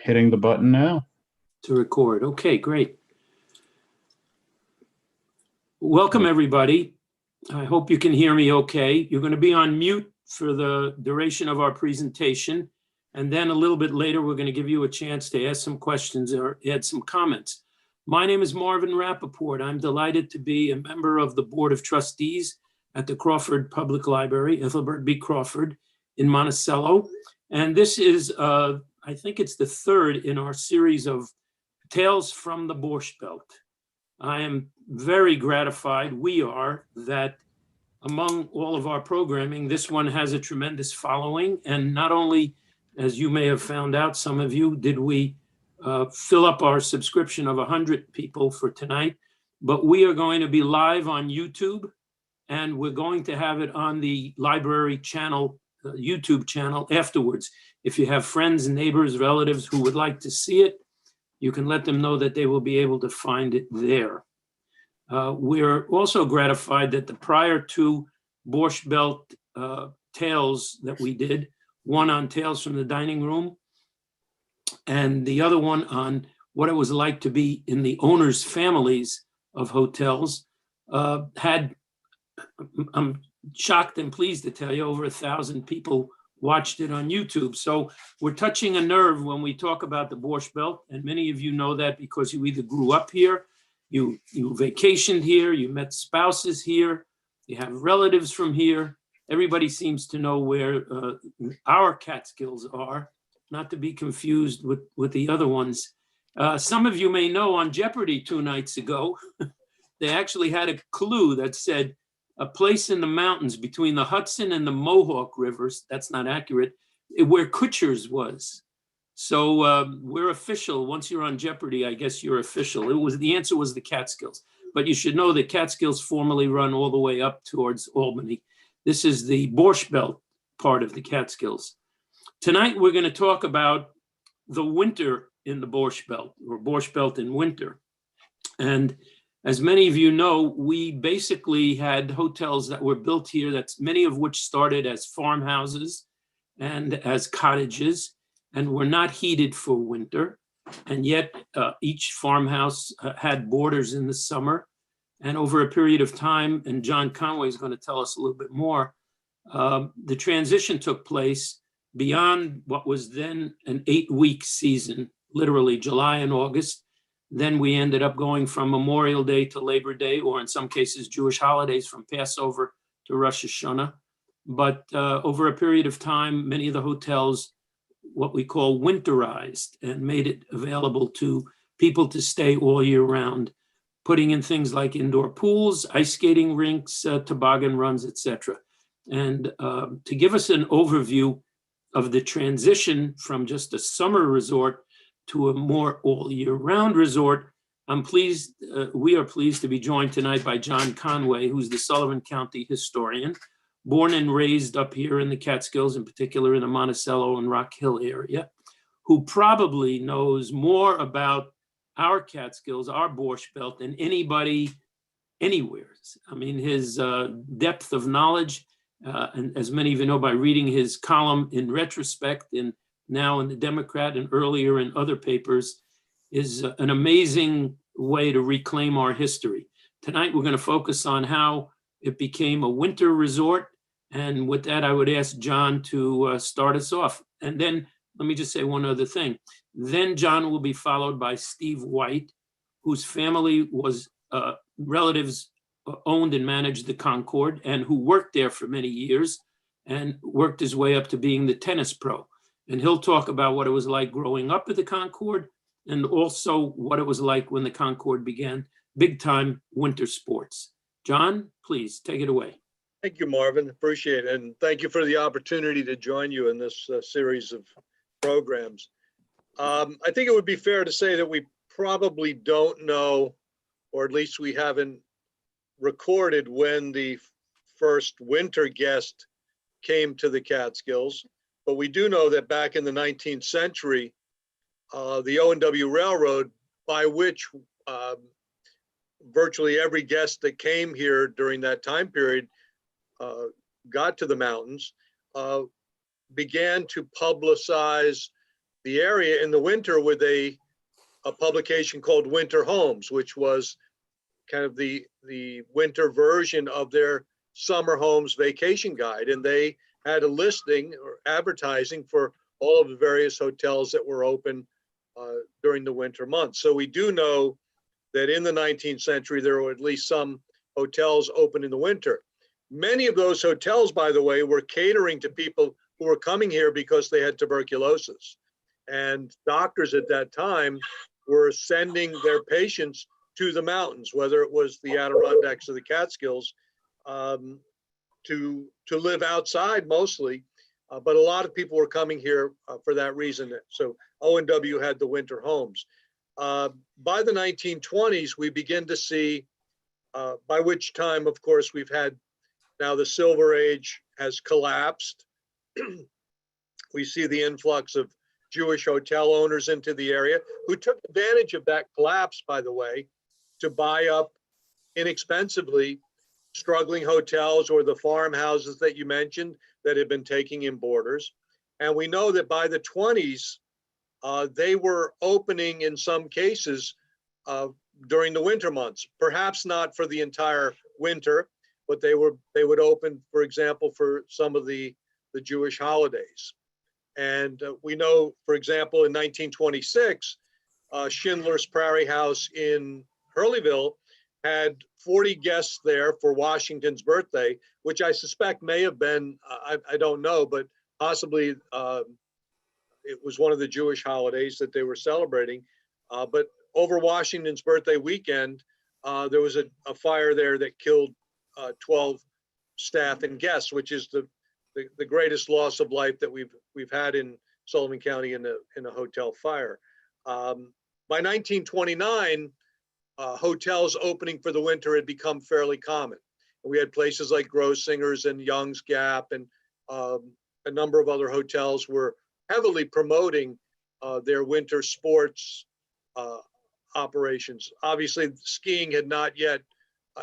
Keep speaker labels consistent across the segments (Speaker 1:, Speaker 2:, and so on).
Speaker 1: hitting the button now.
Speaker 2: To record. Okay, great. Welcome, everybody. I hope you can hear me okay. You're going to be on mute for the duration of our presentation. And then a little bit later, we're going to give you a chance to ask some questions or add some comments. My name is Marvin Rappaport. I'm delighted to be a member of the Board of Trustees at the Crawford Public Library, Ethelbert B. Crawford in Monticello. And this is, I think it's the third in our series of Tales from the Borscht Belt. I am very gratified, we are, that among all of our programming, this one has a tremendous following. And not only, as you may have found out, some of you, did we fill up our subscription of 100 people for tonight, but we are going to be live on YouTube, and we're going to have it on the library channel, YouTube channel afterwards. If you have friends, neighbors, relatives who would like to see it, you can let them know that they will be able to find it there. We're also gratified that the prior two Borscht Belt tales that we did, one on Tales from the Dining Room and the other one on what it was like to be in the owners' families of hotels, had, I'm shocked and pleased to tell you, over 1,000 people watched it on YouTube. So we're touching a nerve when we talk about the Borscht Belt, and many of you know that because you either grew up here, you vacationed here, you met spouses here, you have relatives from here. Everybody seems to know where our Catskills are, not to be confused with the other ones. Some of you may know on Jeopardy! 2 nights ago, they actually had a clue that said, a place in the mountains between the Hudson and the Mohawk rivers. That's not accurate, where Kutcher's was. So we're official. Once you're on Jeopardy, I guess you're official. The answer was the Catskills. But you should know that Catskills formerly run all the way up towards Albany. This is the Borscht Belt part of the Catskills. Tonight, we're going to talk about the winter in the Borscht Belt, or Borscht Belt in winter. And as many of you know, we basically had hotels that were built here, that's many of which started as farmhouses and as cottages, and were not heated for winter. And yet each farmhouse had boarders in the summer. And over a period of time, and John Conway is going to tell us a little bit more, the transition took place beyond what was then an 8-week season, literally July and August. Then we ended up going from Memorial Day to Labor Day, or in some cases, Jewish holidays from Passover to Rosh Hashanah. But over a period of time, many of the hotels, what we call winterized, and made it available to people to stay all year round, putting in things like indoor pools, ice skating rinks, toboggan runs, etc. And to give us an overview of the transition from just a summer resort to a more all-year-round resort, we are pleased to be joined tonight by John Conway, who's the Sullivan County historian, born and raised up here in the Catskills, in particular in the Monticello and Rock Hill area, who probably knows more about our Catskills, our Borscht Belt, than anybody anywhere. I mean, his depth of knowledge, and as many of you know by reading his column in retrospect now in the Democrat and earlier in other papers, is an amazing way to reclaim our history. Tonight, we're going to focus on how it became a winter resort. And with that, I would ask John to start us off. And then let me just say one other thing. Then John will be followed by Steve White, whose family was relatives owned and managed the Concord, and who worked there for many years and worked his way up to being the tennis pro. And he'll talk about what it was like growing up at the Concord, and also what it was like when the Concord began big time winter sports. John, please take it away.
Speaker 3: Thank you, Marvin. Appreciate it. And thank you for the opportunity to join you in this series of programs. I think it would be fair to say that we probably don't know, or at least we haven't recorded when the first winter guest came to the Catskills. But we do know that back in the 19th century, the O&W Railroad, by which virtually every guest that came here during that time period got to the mountains, began to publicize the area in the winter with a publication called Winter Homes, which was kind of the winter version of their summer homes vacation guide. And they had a listing or advertising for all of the various hotels that were open during the winter months. So we do know that in the 19th century, there were at least some hotels open in the winter. Many of those hotels, by the way, were catering to people who were coming here because they had tuberculosis. And doctors at that time were sending their patients to the mountains, whether it was the Adirondacks or the Catskills, to live outside mostly. But a lot of people were coming here for that reason. So O&W had the winter homes. By the 1920s, we begin to see, by which time, of course, we've had now the Silver Age has collapsed. We see the influx of Jewish hotel owners into the area who took advantage of that collapse, by the way, to buy up inexpensively struggling hotels or the farmhouses that you mentioned that had been taking in boarders. And we know that by the 20s, they were opening in some cases during the winter months, perhaps not for the entire winter, but they would open, for example, for some of the Jewish holidays. And we know, for example, in 1926, Schindler's Prairie House in Hurleyville had 40 guests there for Washington's birthday, which I suspect may have been, I don't know, but possibly it was one of the Jewish holidays that they were celebrating. But over Washington's birthday weekend, there was a fire there that killed 12 staff and guests, which is the greatest loss of life that we've had in Sullivan County in a hotel fire. By 1929, hotels opening for the winter had become fairly common. We had places like Grossinger's and Young's Gap, and a number of other hotels were heavily promoting their winter sports operations. Obviously, skiing had not yet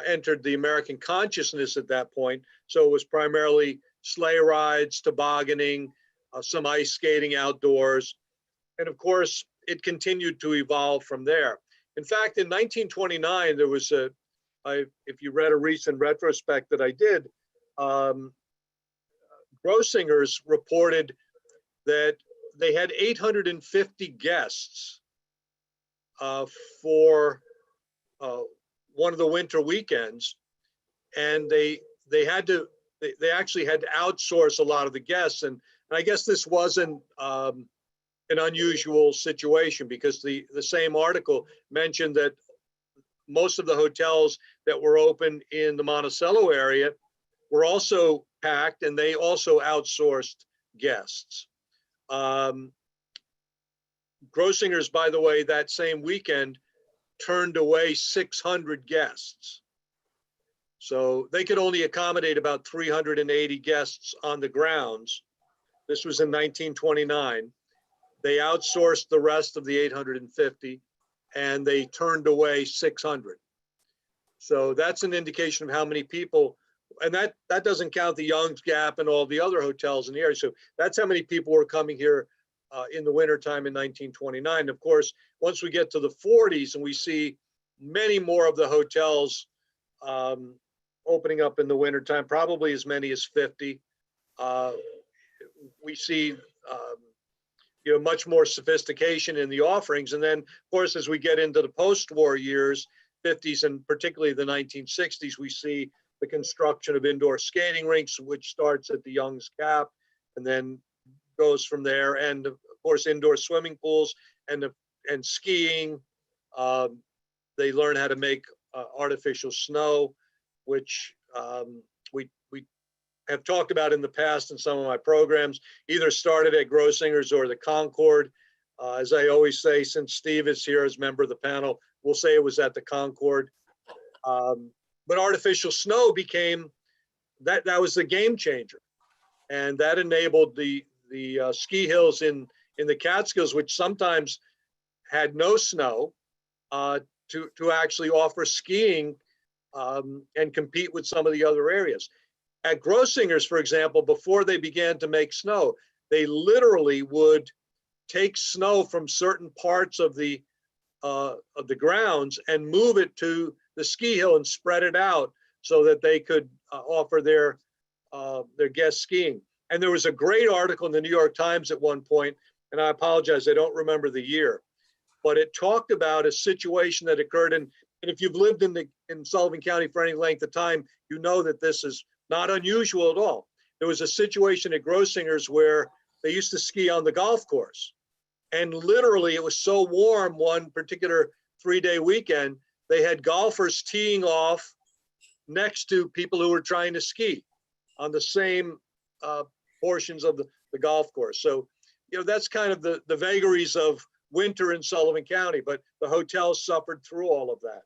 Speaker 3: entered the American consciousness at that point, so it was primarily sleigh rides, tobogganing, some ice skating outdoors, and of course, it continued to evolve from there. In fact, in 1929, there was if you read a recent retrospect that I did, Grossinger's reported that they had 850 guests for one of the winter weekends, and they actually had to outsource a lot of the guests, and I guess this wasn't an unusual situation, because the same article mentioned that most of the hotels that were open in the Monticello area were also packed, and they also outsourced guests. Grossinger's, by the way, that same weekend turned away 600 guests. So they could only accommodate about 380 guests on the grounds. This was in 1929. They outsourced the rest of the 850, and they turned away 600. So that's an indication of how many people, and that doesn't count the Young's Gap and all the other hotels in the area. So that's how many people were coming here in the wintertime in 1929. Of course, once we get to the 40s and we see many more of the hotels opening up in the wintertime, probably as many as 50, we see much more sophistication in the offerings. And then, of course, as we get into the post-war years, 50s and particularly the 1960s, we see the construction of indoor skating rinks, which starts at the Young's Gap and then goes from there. And of course, indoor swimming pools and skiing. They learn how to make artificial snow, which we have talked about in the past in some of my programs, either started at Grossinger's or the Concord. As I always say, since Steve is here as member of the panel, we'll say it was at the Concord. But artificial snow became, that was the game changer. And that enabled the ski hills in the Catskills, which sometimes had no snow, to actually offer skiing and compete with some of the other areas. At Grossinger's, for example, before they began to make snow, they literally would take snow from certain parts of the grounds and move it to the ski hill and spread it out so that they could offer their guests skiing. And there was a great article in the New York Times at one point, and I apologize, I don't remember the year, but it talked about a situation that occurred in, and if you've lived in Sullivan County for any length of time, you know that this is not unusual at all. There was a situation at Grossinger's where they used to ski on the golf course. And literally it was so warm one particular 3-day weekend, they had golfers teeing off next to people who were trying to ski on the same portions of the golf course. So, you know, that's kind of the vagaries of winter in Sullivan County, but the hotel suffered through all of that.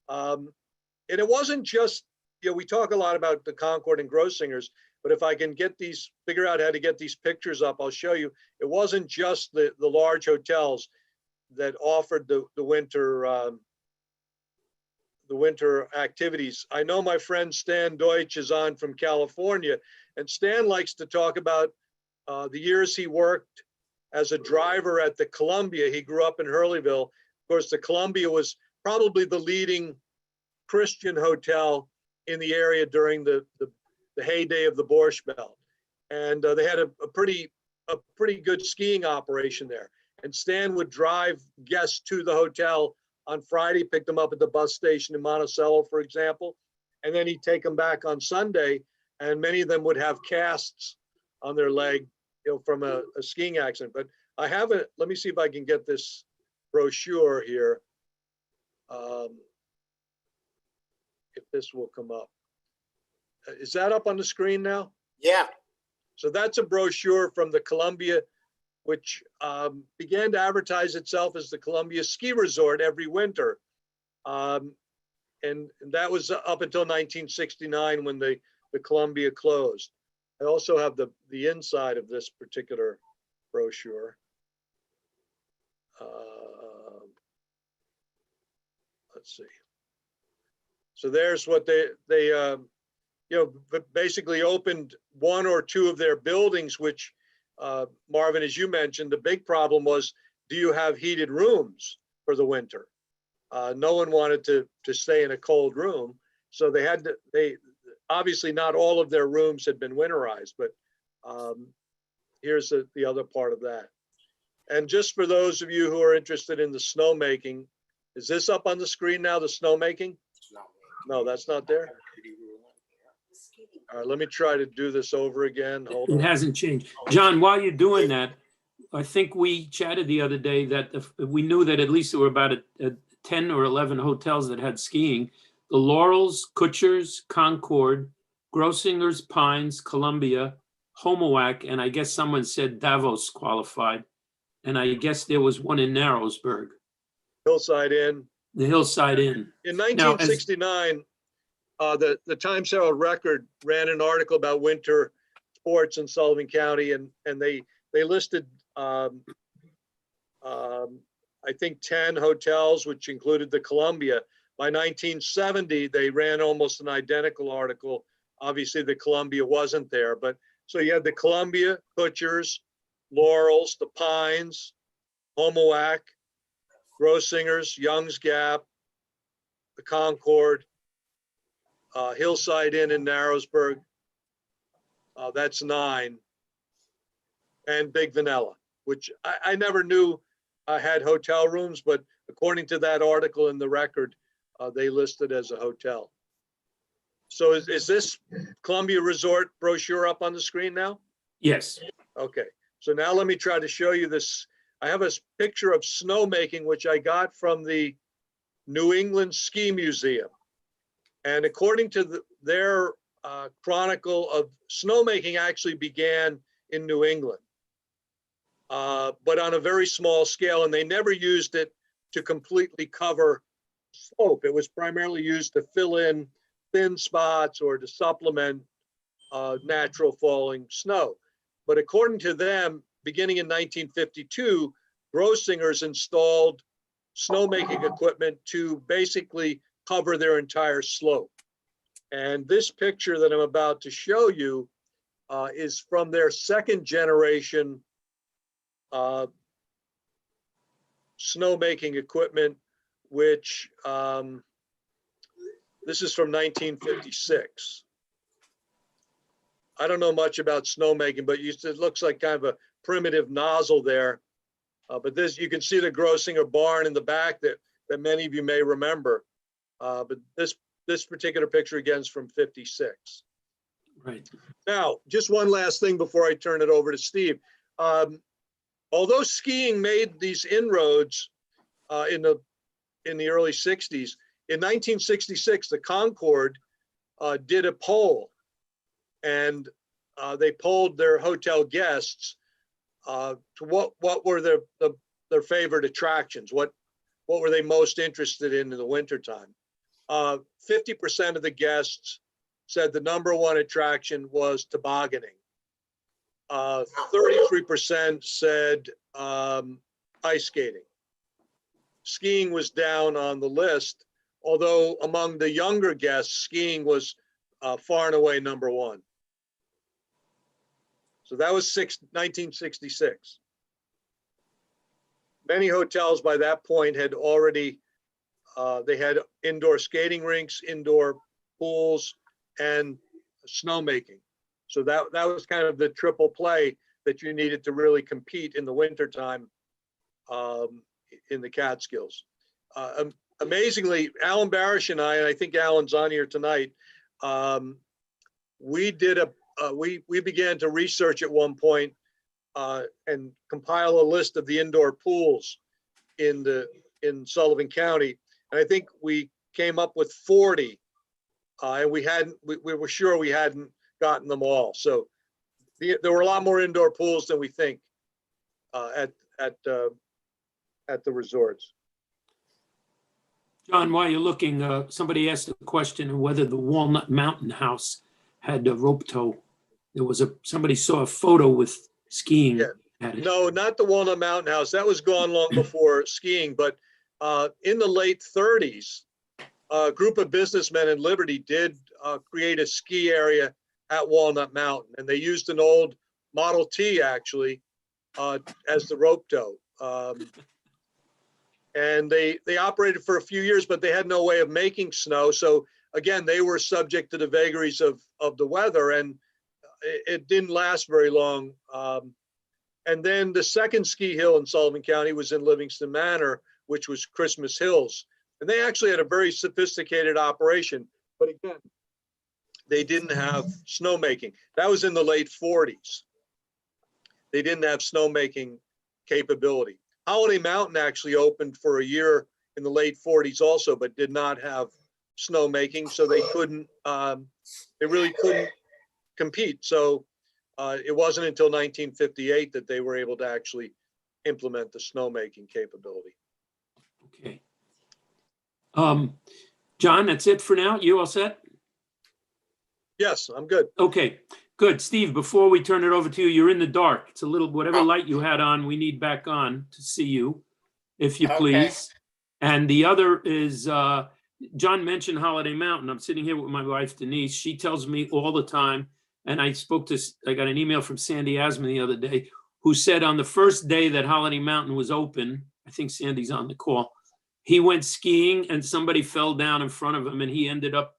Speaker 3: And it wasn't just, you know, we talk a lot about the Concord and Grossinger's, but if I can figure out how to get these pictures up, I'll show you. It wasn't just the large hotels that offered the winter activities. I know my friend Stan Deutsch is on from California, and Stan likes to talk about the years he worked as a driver at the Columbia. He grew up in Hurleyville. Of course, the Columbia was probably the leading Christian hotel in the area during the heyday of the Borscht Belt. And they had a pretty good skiing operation there. And Stan would drive guests to the hotel on Friday, pick them up at the bus station in Monticello, for example, and then he'd take them back on Sunday, and many of them would have casts on their leg, you know, from a skiing accident. But I haven't, let me see if I can get this brochure here. If this will come up. Is that up on the screen now?
Speaker 1: Yeah.
Speaker 3: So that's a brochure from the Columbia, which began to advertise itself as the Columbia Ski Resort every winter. And that was up until 1969 when the Columbia closed. I also have the inside of this particular brochure. Let's see. So there's what they you know, basically opened one or two of their buildings, which Marvin, as you mentioned, the big problem was, do you have heated rooms for the winter? No one wanted to stay in a cold room. So they obviously not all of their rooms had been winterized, but here's the other part of that. And just for those of you who are interested in the snowmaking, is this up on the screen now, the snowmaking? No, that's not there. All right, let me try to do this over again. Hold on.
Speaker 2: It hasn't changed. John, while you're doing that, I think we chatted the other day that we knew that at least there were about 10 or 11 hotels that had skiing. The Laurels, Kutcher's, Concord, Grossinger's, Pines, Columbia, Homowac, and I guess someone said Davos qualified. And I guess there was one in Narrowsburg.
Speaker 3: Hillside Inn.
Speaker 2: The Hillside Inn.
Speaker 3: In 1969, the Times Herald Record ran an article about winter sports in Sullivan County, and they listed I think 10 hotels, which included the Columbia. By 1970, they ran almost an identical article. Obviously, the Columbia wasn't there, but so you had the Columbia, Kutcher's, Laurels, the Pines, Homowac, Grossinger's, Young's Gap, the Concord, Hillside Inn in Narrowsburg. That's 9. And Big Vanilla, which I never knew had hotel rooms, but according to that article in the Record, they listed as a hotel. So is this Columbia Resort brochure up on the screen now?
Speaker 2: Yes.
Speaker 3: Okay, so now let me try to show you this. I have a picture of snowmaking, which I got from the New England Ski Museum. And according to their chronicle of snowmaking actually began in New England, but on a very small scale, and they never used it to completely cover slope. It was primarily used to fill in thin spots or to supplement natural falling snow. But according to them, beginning in 1952, Grossinger's installed snowmaking equipment to basically cover their entire slope. And this picture that I'm about to show you is from their second generation snowmaking equipment, which this is from 1956. I don't know much about snowmaking, but it looks like kind of a primitive nozzle there. But this, you can see the Grossinger barn in the back that many of you may remember. But this particular picture again is from 56.
Speaker 2: Right.
Speaker 3: Now, just one last thing before I turn it over to Steve. Although skiing made these inroads in the early 60s, in 1966, the Concord did a poll, and they polled their hotel guests to what were their favorite attractions, what were they most interested in the wintertime. 50% of the guests said the number one attraction was tobogganing. 33% said ice skating. Skiing was down on the list, although among the younger guests, skiing was far and away number one. So that was 1966. Many hotels by that point had already, they had indoor skating rinks, indoor pools, and snowmaking. So that was kind of the triple play that you needed to really compete in the wintertime in the Catskills. Amazingly, Alan Barish and I think Alan's on here tonight, we began to research at one point and compile a list of the indoor pools in Sullivan County. And I think we came up with 40, and we were sure we hadn't gotten them all. So there were a lot more indoor pools than we think at the resorts.
Speaker 2: John, while you're looking, somebody asked a question of whether the Walnut Mountain House had a rope tow. There was somebody saw a photo with skiing at it.
Speaker 3: No, not the Walnut Mountain House. That was gone long before skiing. But in the late 30s, a group of businessmen in Liberty did create a ski area at Walnut Mountain, and they used an old Model T actually as the rope tow. And they operated for a few years, but they had no way of making snow. So again, they were subject to the vagaries of the weather, and it didn't last very long. And then the second ski hill in Sullivan County was in Livingston Manor, which was Christmas Hills. And they actually had a very sophisticated operation, but again, they didn't have snowmaking. That was in the late 40s. They didn't have snowmaking capability. Holiday Mountain actually opened for a year in the late 40s also, but did not have snowmaking, so they really couldn't compete. So it wasn't until 1958 that they were able to actually implement the snowmaking capability.
Speaker 2: Okay. John, that's it for now. You all set?
Speaker 3: Yes, I'm good.
Speaker 2: Okay, good. Steve, before we turn it over to you, you're in the dark. It's a little, whatever light you had on, we need back on to see you, if you please. And the other is, John mentioned Holiday Mountain. I'm sitting here with my wife, Denise. She tells me all the time, and I got an email from Sandy Asman the other day, who said on the first day that Holiday Mountain was open, I think Sandy's on the call, he went skiing and somebody fell down in front of him, and he ended up,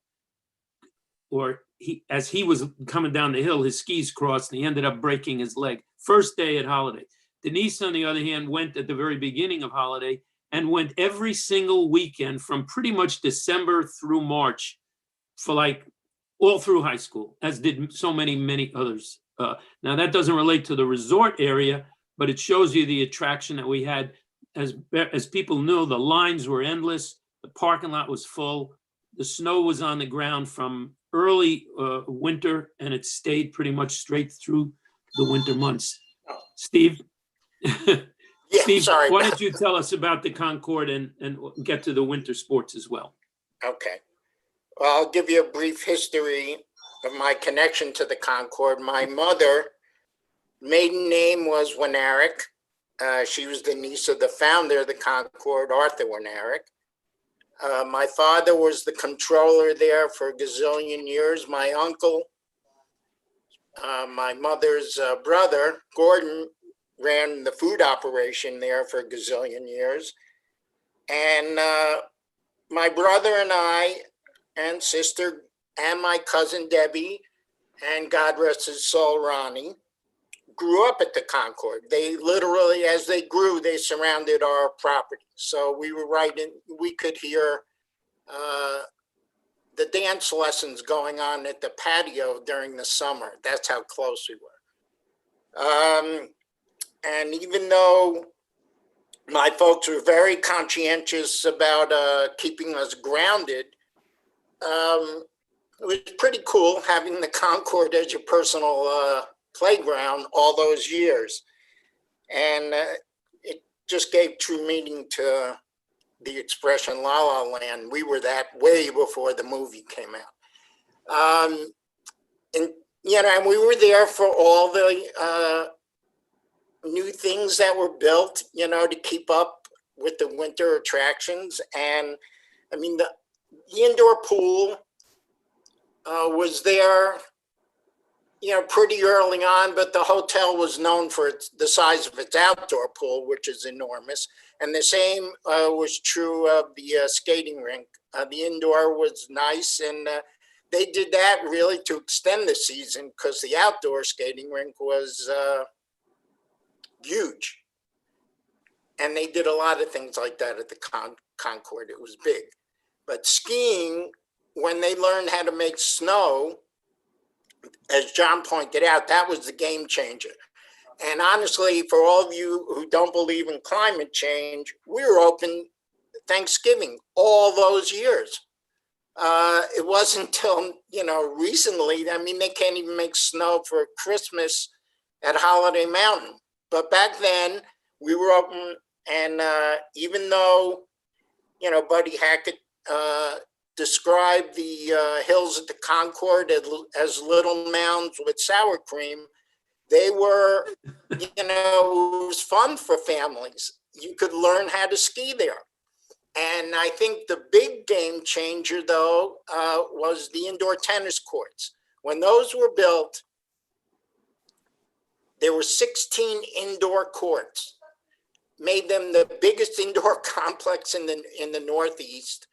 Speaker 2: as he was coming down the hill, his skis crossed and he ended up breaking his leg. First day at Holiday. Denise, on the other hand, went at the very beginning of Holiday and went every single weekend from pretty much December through March for like all through high school, as did so many others. Now that doesn't relate to the resort area, but it shows you the attraction that we had. As people knew, the lines were endless. The parking lot was full. The snow was on the ground from early winter, and it stayed pretty much straight through the winter months. Steve?
Speaker 1: Yeah,
Speaker 2: Steve,
Speaker 1: sorry.
Speaker 2: why don't you tell us about the Concord and get to the winter sports as well?
Speaker 1: Okay. Well, I'll give you a brief history of my connection to the Concord. My mother, maiden name was Winarick. She was the niece of the founder of the Concord, Arthur Winarick. My father was the controller there for a gazillion years. My uncle, my mother's brother, Gordon, ran the food operation there for a gazillion years. And my brother and I and sister and my cousin Debbie, and God rest his soul, Ronnie, grew up at the Concord. They literally, as they grew, they surrounded our property. So we were right in, we could hear the dance lessons going on at the patio during the summer. That's how close we were. And even though my folks were very conscientious about keeping us grounded, it was pretty cool having the Concord as your personal playground all those years. And it just gave true meaning to the expression La La Land. We were that way before the movie came out. And, you know, and we were there for all the new things that were built, you know, to keep up with the winter attractions. And I mean, the indoor pool was there, you know, pretty early on, but the hotel was known for the size of its outdoor pool, which is enormous. And the same was true of the skating rink. The indoor was nice, and they did that really to extend the season because the outdoor skating rink was huge. And they did a lot of things like that at the Concord. It was big. But skiing, when they learned how to make snow, as John pointed out, that was the game changer. And honestly, for all of you who don't believe in climate change, we were open Thanksgiving all those years. It wasn't until, you know, recently, I mean, they can't even make snow for Christmas at Holiday Mountain. But back then, we were open, and even though, you know, Buddy Hackett described the hills at the Concord as little mounds with sour cream, they were, you know, it was fun for families. You could learn how to ski there. And I think the big game changer, though, was the indoor tennis courts. When those were built, there were 16 indoor courts, made them the biggest indoor complex in the Northeast.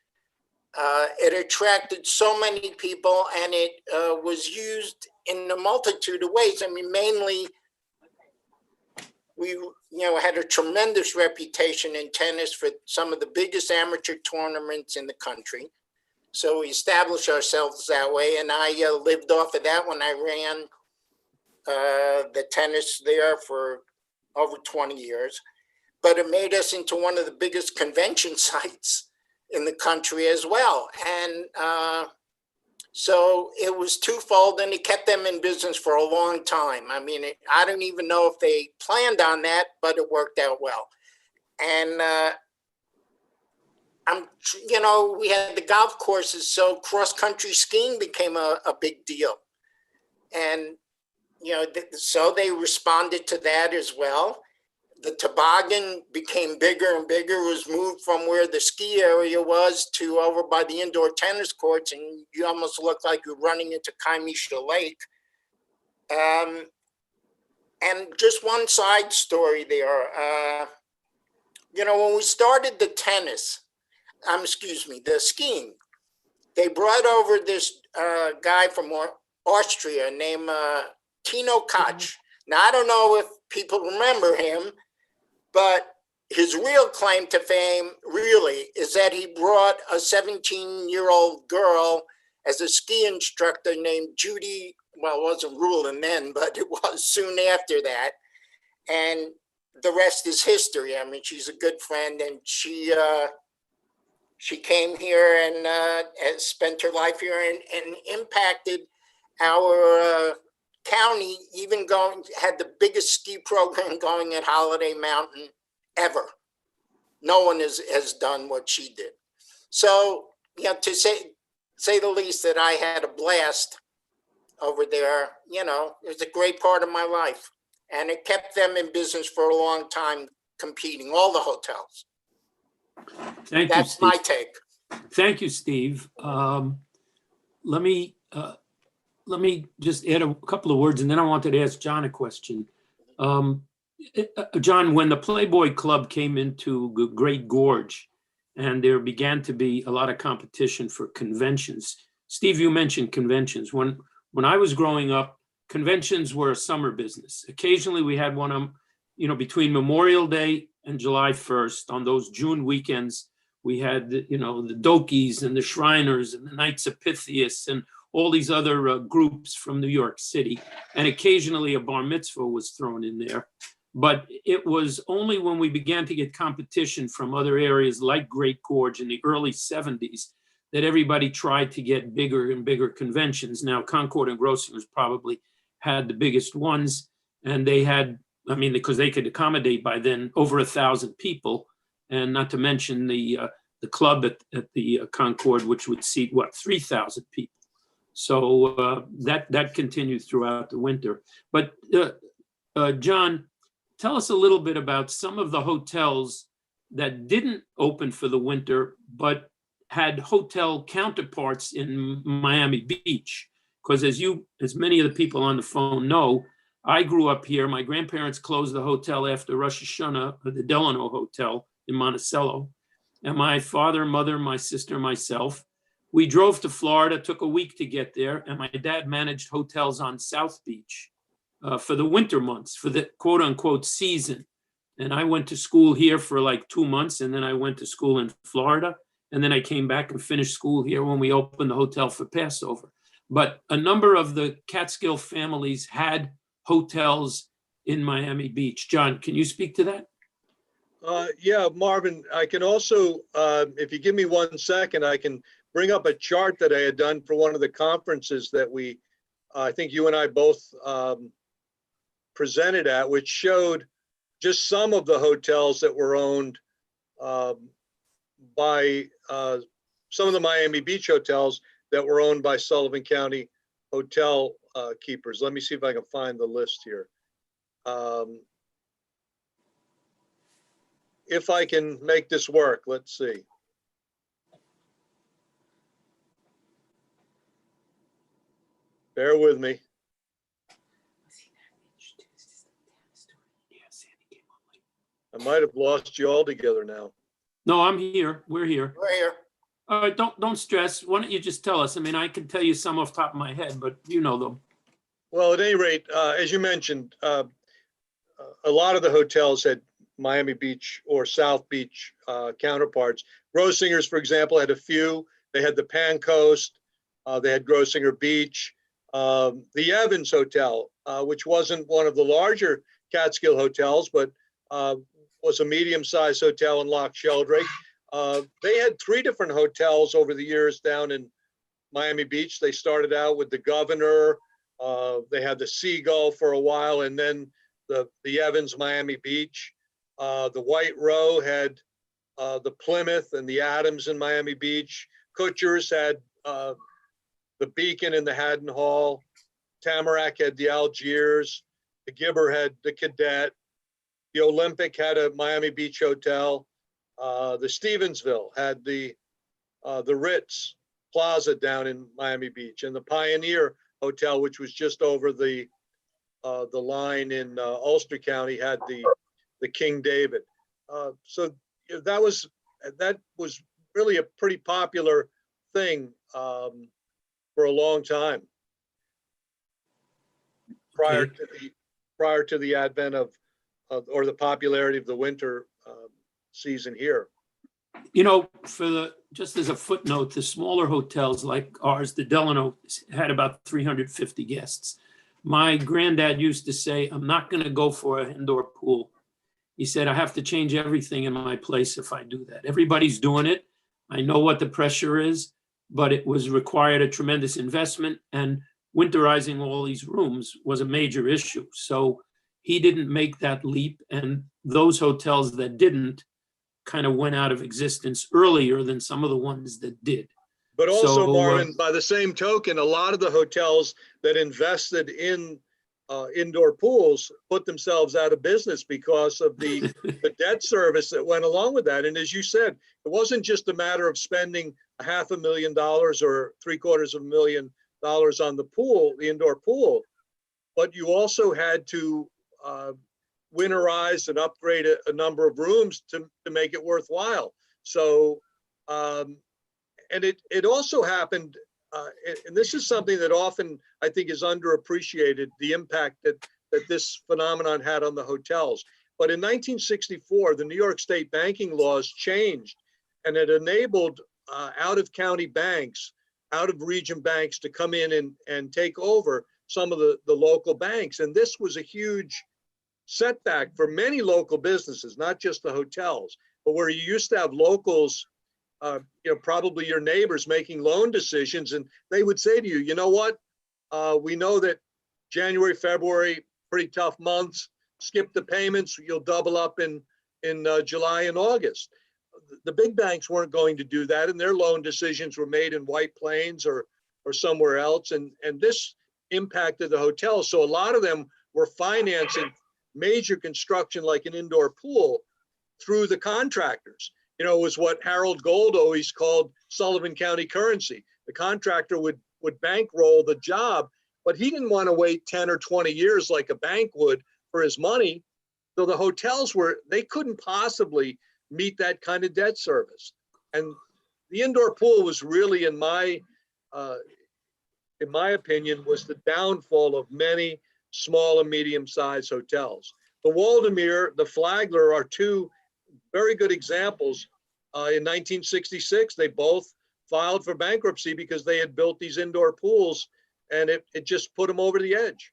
Speaker 1: It attracted so many people, and it was used in a multitude of ways. I mean, mainly, we, you know, had a tremendous reputation in tennis for some of the biggest amateur tournaments in the country. So we established ourselves that way, and I lived off of that when I ran the tennis there for over 20 years. But it made us into one of the biggest convention sites in the country as well. And so it was twofold, and it kept them in business for a long time. I mean, I don't even know if they planned on that, but it worked out well. And you know, we had the golf courses, so cross-country skiing became a big deal. And, you know, so they responded to that as well. The toboggan became bigger and bigger. It was moved from where the ski area was to over by the indoor tennis courts, and you almost looked like you're running into Kiamisha Lake. And just one side story there. You know, when we started the the skiing, they brought over this guy from Austria named Tino Koch. Now, I don't know if people remember him, but his real claim to fame really is that he brought a 17-year-old girl as a ski instructor named Judy. Well, it wasn't ruling then, but it was soon after that. And the rest is history. I mean, she's a good friend, and she came here and spent her life here and impacted our county, even had the biggest ski program going at Holiday Mountain ever. No one has done what she did. So, you know, to say the least, that I had a blast over there. You know, it was a great part of my life, and it kept them in business for a long time, competing, all the hotels.
Speaker 2: Thank you,
Speaker 1: That's
Speaker 2: Steve.
Speaker 1: my take.
Speaker 2: Thank you, Steve. Let me just add a couple of words, and then I wanted to ask John a question. John, when the Playboy Club came into Great Gorge and there began to be a lot of competition for conventions, Steve, you mentioned conventions. When I was growing up, conventions were a summer business. Occasionally we had one, between Memorial Day and July 1st on those June weekends, we had, the Dokies and the Shriners and the Knights of Pythias and all these other groups from New York City. And occasionally a bar mitzvah was thrown in there. But it was only when we began to get competition from other areas like Great Gorge in the early 70s that everybody tried to get bigger and bigger conventions. Now, Concord and Grossinger's probably had the biggest ones, and they had, because they could accommodate by then over 1,000 people, and not to mention the club at the Concord, which would seat, 3,000 people. So that continued throughout the winter. But John, tell us a little bit about some of the hotels that didn't open for the winter, but had hotel counterparts in Miami Beach. Because as many of the people on the phone know, I grew up here. My grandparents closed the hotel after Rosh Hashanah, the Delano Hotel in Monticello. And my father, mother, my sister, myself, we drove to Florida, took a week to get there. And my dad managed hotels on South Beach for the winter months, for the quote unquote season. And I went to school here for like 2 months. And then I went to school in Florida. And then I came back and finished school here when we opened the hotel for Passover. But a number of the Catskill families had hotels in Miami Beach. John, can you speak to that?
Speaker 3: Yeah, Marvin, I can also, if you give me 1 second, I can bring up a chart that I had done for one of the conferences that I think you and I both presented at, which showed just some of the hotels that were owned by some of the Miami Beach hotels that were owned by Sullivan County hotel keepers. Let me see if I can find the list here. If I can make this work, let's see. Bear with me. I might have lost you altogether now.
Speaker 2: No, I'm here. We're here.
Speaker 1: We're here.
Speaker 2: All right, don't stress. Why don't you just tell us? I can tell you some off the top of my head, but you know them.
Speaker 3: Well, at any rate, as you mentioned, a lot of the hotels had Miami Beach or South Beach counterparts. Grossinger's, for example, had a few. They had the Pan Coast. They had Grossinger Beach. The Evans Hotel, which wasn't one of the larger Catskill hotels, but was a medium-sized hotel in Loch Sheldrake. They had 3 different hotels over the years down in Miami Beach. They started out with the Governor. They had the Seagull for a while, and then the Evans Miami Beach. The White Row had the Plymouth and the Adams in Miami Beach. Kutcher's had the Beacon and the Haddon Hall. Tamarack had the Algiers. The Gibber had the Cadet. The Olympic had a Miami Beach hotel. The Stevensville had the Ritz Plaza down in Miami Beach, and the Pioneer Hotel, which was just over the line in Ulster County, had the King David. So that was really a pretty popular thing for a long time prior to the advent of or the popularity of the winter season here.
Speaker 2: Just as a footnote, the smaller hotels like ours, the Delano, had about 350 guests. My granddad used to say, I'm not going to go for an indoor pool. He said, I have to change everything in my place if I do that. Everybody's doing it. I know what the pressure is, but it was required a tremendous investment, and winterizing all these rooms was a major issue. So he didn't make that leap, and those hotels that didn't kind of went out of existence earlier than some of the ones that did.
Speaker 3: But also, Marvin, by the same token, a lot of the hotels that invested in indoor pools put themselves out of business because of the debt service that went along with that. And as you said, it wasn't just a matter of spending $500,000 or $750,000 on the pool, the indoor pool, but you also had to winterize and upgrade a number of rooms to make it worthwhile. So, and it also happened, and this is something that often I think is underappreciated, the impact that this phenomenon had on the hotels. But in 1964, the New York State banking laws changed, and it enabled out-of-county banks, out-of-region banks to come in and take over some of the local banks. And this was a huge setback for many local businesses, not just the hotels, but where you used to have locals, probably your neighbors making loan decisions, and they would say to you, you know what, we know that January, February, pretty tough months, skip the payments, you'll double up in July and August. The big banks weren't going to do that, and their loan decisions were made in White Plains or somewhere else, and this impacted the hotels. So a lot of them were financing major construction like an indoor pool through the contractors. It was what Harold Gold always called Sullivan County currency. The contractor would bankroll the job, but he didn't want to wait 10 or 20 years like a bank would for his money. So the hotels they couldn't possibly meet that kind of debt service. And the indoor pool was really, in my opinion, was the downfall of many small and medium-sized hotels. The Waldemere, the Flagler are two very good examples. In 1966, they both filed for bankruptcy because they had built these indoor pools, and it just put them over the edge.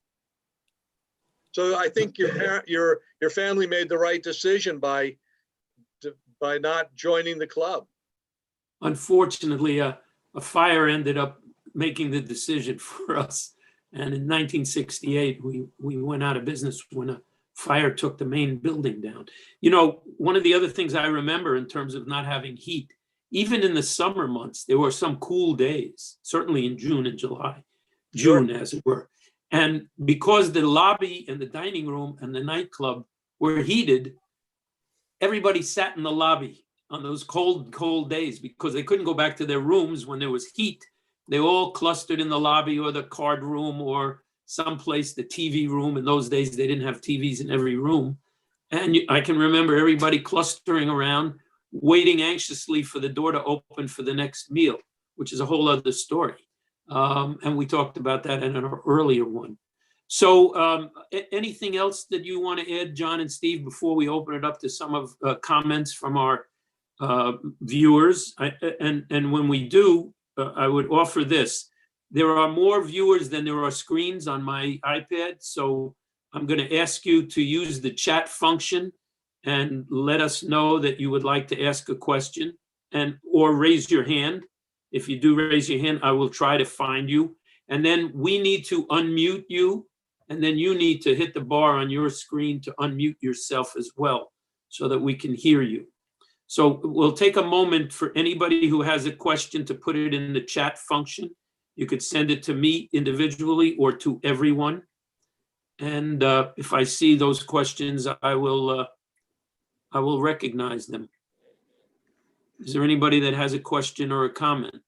Speaker 3: So I think your family made the right decision by not joining the club.
Speaker 2: Unfortunately, a fire ended up making the decision for us. And in 1968, we went out of business when a fire took the main building down. One of the other things I remember in terms of not having heat, even in the summer months, there were some cool days, certainly in June and July, June as it were. And because the lobby and the dining room and the nightclub were heated, everybody sat in the lobby on those cold days because they couldn't go back to their rooms when there was heat. They all clustered in the lobby or the card room or someplace, the TV room. In those days, they didn't have TVs in every room. And I can remember everybody clustering around, waiting anxiously for the door to open for the next meal, which is a whole other story. And we talked about that in an earlier one. So anything else that you want to add, John and Steve, before we open it up to some of comments from our viewers? And when we do, I would offer this. There are more viewers than there are screens on my iPad. So I'm going to ask you to use the chat function and let us know that you would like to ask a question or raise your hand. If you do raise your hand, I will try to find you. And then we need to unmute you. And then you need to hit the bar on your screen to unmute yourself as well so that we can hear you. So we'll take a moment for anybody who has a question to put it in the chat function. You could send it to me individually or to everyone. And if I see those questions, I will recognize them. Is there anybody that has a question or a comment?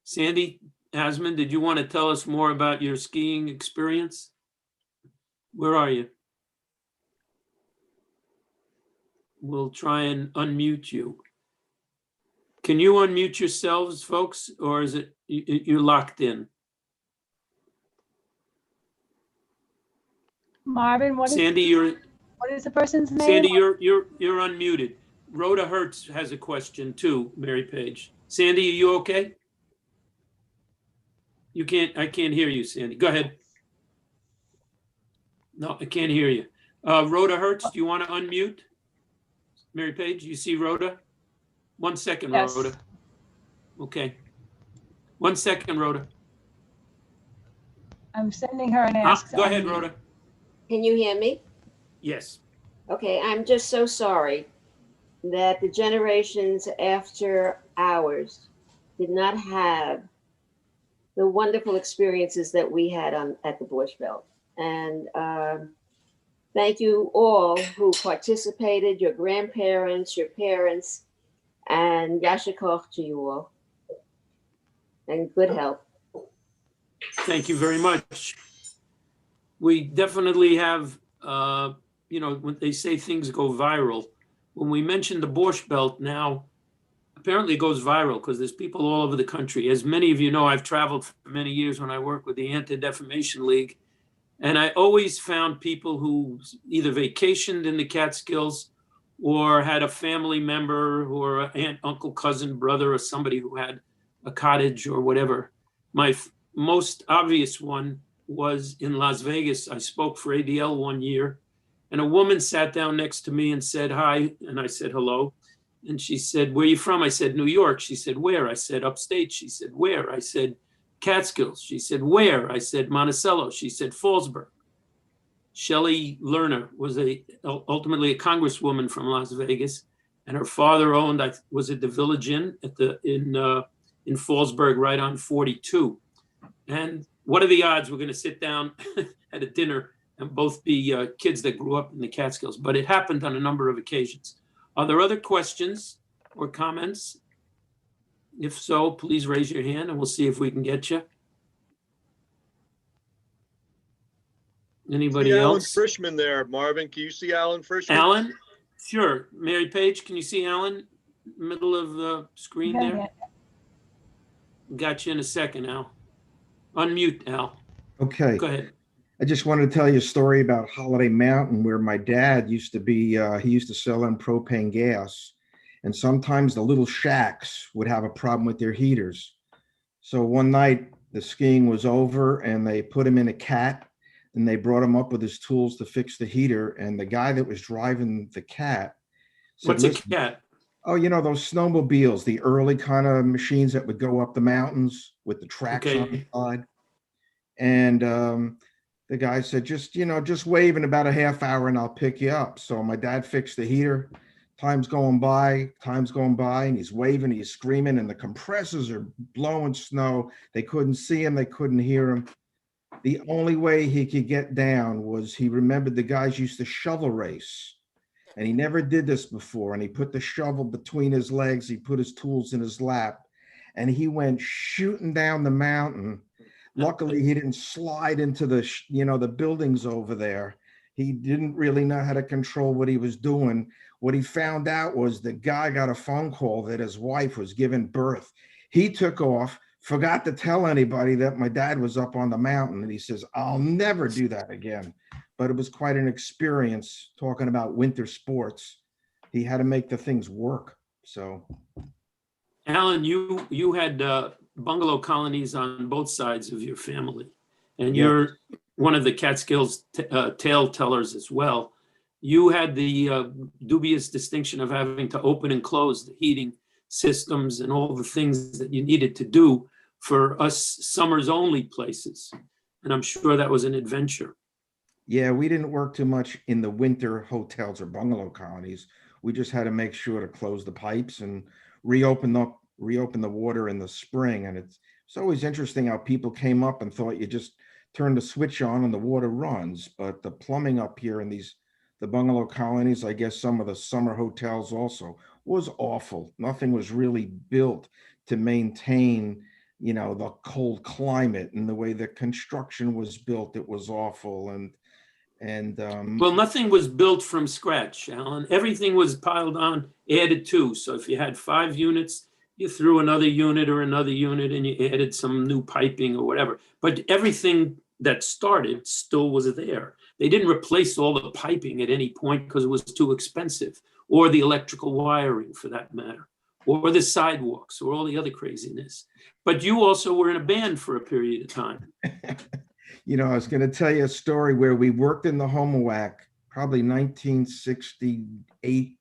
Speaker 2: Sandy Asman, did you want to tell us more about your skiing experience? Where are you? We'll try and unmute you. Can you unmute yourselves, folks, or is it you're locked in?
Speaker 4: Marvin, what
Speaker 2: Sandy,
Speaker 4: what is the person's name?
Speaker 2: Sandy, you're unmuted. Rhoda Hertz has a question too, Mary Page. Sandy, are you okay? I can't hear you, Sandy. Go ahead. No, I can't hear you. Rhoda Hertz, do you want to unmute? Mary Page, you see Rhoda? 1 second,
Speaker 4: Yes.
Speaker 2: Rhoda. Okay. 1 second, Rhoda.
Speaker 4: I'm sending her an ask.
Speaker 2: Go ahead, Rhoda.
Speaker 5: Can you hear me?
Speaker 2: Yes.
Speaker 5: Okay, I'm just so sorry that the generations after ours did not have the wonderful experiences that we had at the Borscht Belt. And thank you all who participated, your grandparents, your parents, and Yasher Koach to you all. And good health.
Speaker 2: Thank you very much. We definitely have, when they say things go viral, when we mention the Borscht Belt now, apparently it goes viral because there's people all over the country. As many of you know, I've traveled for many years when I worked with the Anti-Defamation League, and I always found people who either vacationed in the Catskills or had a family member or an aunt, uncle, cousin, brother, or somebody who had a cottage or whatever. My most obvious one was in Las Vegas. I spoke for ADL one year, and a woman sat down next to me and said hi, and I said hello. And she said, "Where are you from?" I said, "New York." She said, "Where?" I said, "Upstate." She said, "Where?" I said, "Catskills." She said, "Where?" I said, "Monticello." She said, "Fallsburg." Shelley Lerner was ultimately a congresswoman from Las Vegas, and her father owned, was it the Village Inn in Fallsburg, right on 42. And what are the odds we're going to sit down at a dinner and both be kids that grew up in the Catskills? But it happened on a number of occasions. Are there other questions or comments? If so, please raise your hand and we'll see if we can get you. Anybody
Speaker 3: See Alan
Speaker 2: else?
Speaker 3: Frischman there, Marvin. Can you see Alan Frischman?
Speaker 2: Alan? Sure. Mary Page, can you see Alan? Middle of the screen there? Got you in a second, Al. Unmute, Al.
Speaker 6: Okay.
Speaker 2: Go ahead.
Speaker 6: I just wanted to tell you a story about Holiday Mountain, where my dad used to be, he used to sell them propane gas. And sometimes the little shacks would have a problem with their heaters. So one night the skiing was over and they put him in a cat and they brought him up with his tools to fix the heater. And the guy that was driving the cat said,
Speaker 2: What's a
Speaker 6: "Listen,
Speaker 2: cat?
Speaker 6: oh, you know, those snowmobiles, the early kind of machines that would go up the mountains with the tracks on the
Speaker 2: Okay.
Speaker 6: side." And the guy said, just wave in about a half hour and I'll pick you up. So my dad fixed the heater. Time's going by, and he's waving, he's screaming, and the compressors are blowing snow. They couldn't see him, they couldn't hear him. The only way he could get down was he remembered the guys used to shovel race. And he never did this before. And he put the shovel between his legs, he put his tools in his lap, and he went shooting down the mountain. Luckily, he didn't slide into the buildings over there. He didn't really know how to control what he was doing. What he found out was the guy got a phone call that his wife was giving birth. He took off, forgot to tell anybody that my dad was up on the mountain. And he says, "I'll never do that again." But it was quite an experience talking about winter sports. He had to make the things work. So,
Speaker 2: Alan, you had bungalow colonies on both sides of your family, and
Speaker 6: yeah.
Speaker 2: you're one of the Catskills tale tellers as well. You had the dubious distinction of having to open and close the heating systems and all the things that you needed to do for us summers only places. And I'm sure that was an adventure.
Speaker 6: Yeah, we didn't work too much in the winter hotels or bungalow colonies. We just had to make sure to close the pipes and reopen the water in the spring. And it's always interesting how people came up and thought you just turn the switch on and the water runs. But the plumbing up here in the bungalow colonies, I guess some of the summer hotels also, was awful. Nothing was really built to maintain, the cold climate, and the way the construction was built, it was awful.
Speaker 2: Well, nothing was built from scratch, Alan. Everything was piled on, added to. So if you had 5 units, you threw another unit or another unit and you added some new piping or whatever. But everything that started still was there. They didn't replace all the piping at any point because it was too expensive, or the electrical wiring for that matter, or the sidewalks, or all the other craziness. But you also were in a band for a period of time.
Speaker 6: I was going to tell you a story where we worked in the Homowac, probably 1968,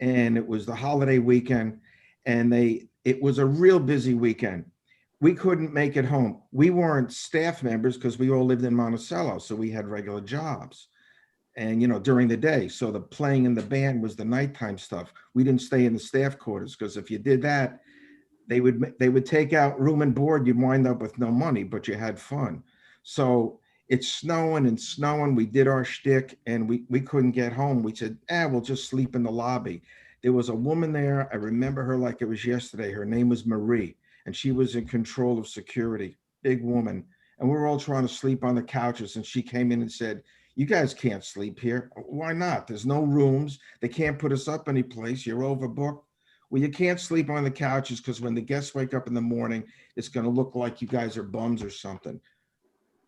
Speaker 6: and it was the holiday weekend, and it was a real busy weekend. We couldn't make it home. We weren't staff members because we all lived in Monticello, so we had regular jobs, and during the day. So the playing in the band was the nighttime stuff. We didn't stay in the staff quarters because if you did that, they would take out room and board. You'd wind up with no money, but you had fun. So it's snowing and snowing. We did our shtick and we couldn't get home. We said, we'll just sleep in the lobby. There was a woman there. I remember her like it was yesterday. Her name was Marie, and she was in control of security. Big woman. and we're all trying to sleep on the couches. And she came in and said, "You guys can't sleep here." "Why not? There's no rooms. They can't put us up any place. You're overbooked." "Well, you can't sleep on the couches because when the guests wake up in the morning, it's going to look like you guys are bums or something."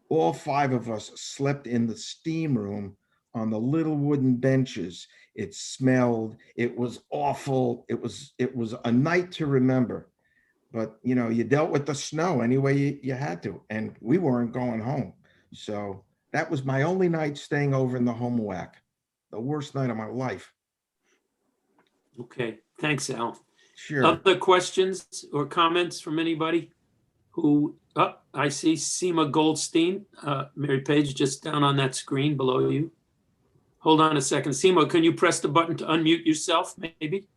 Speaker 6: All 5 of us slept in the steam room on the little wooden benches. It smelled. It was awful. It was a night to remember. But, you know, you dealt with the snow any way you had to, and we weren't going home. So that was my only night staying over in the home whack. The worst night of my life.
Speaker 2: Okay, thanks, Al.
Speaker 6: Sure.
Speaker 2: Other questions or comments from anybody who, oh, I see Seema Goldstein, Mary Page, just down on that screen below you. Hold on a second. Seema, can you press the button to unmute yourself, maybe?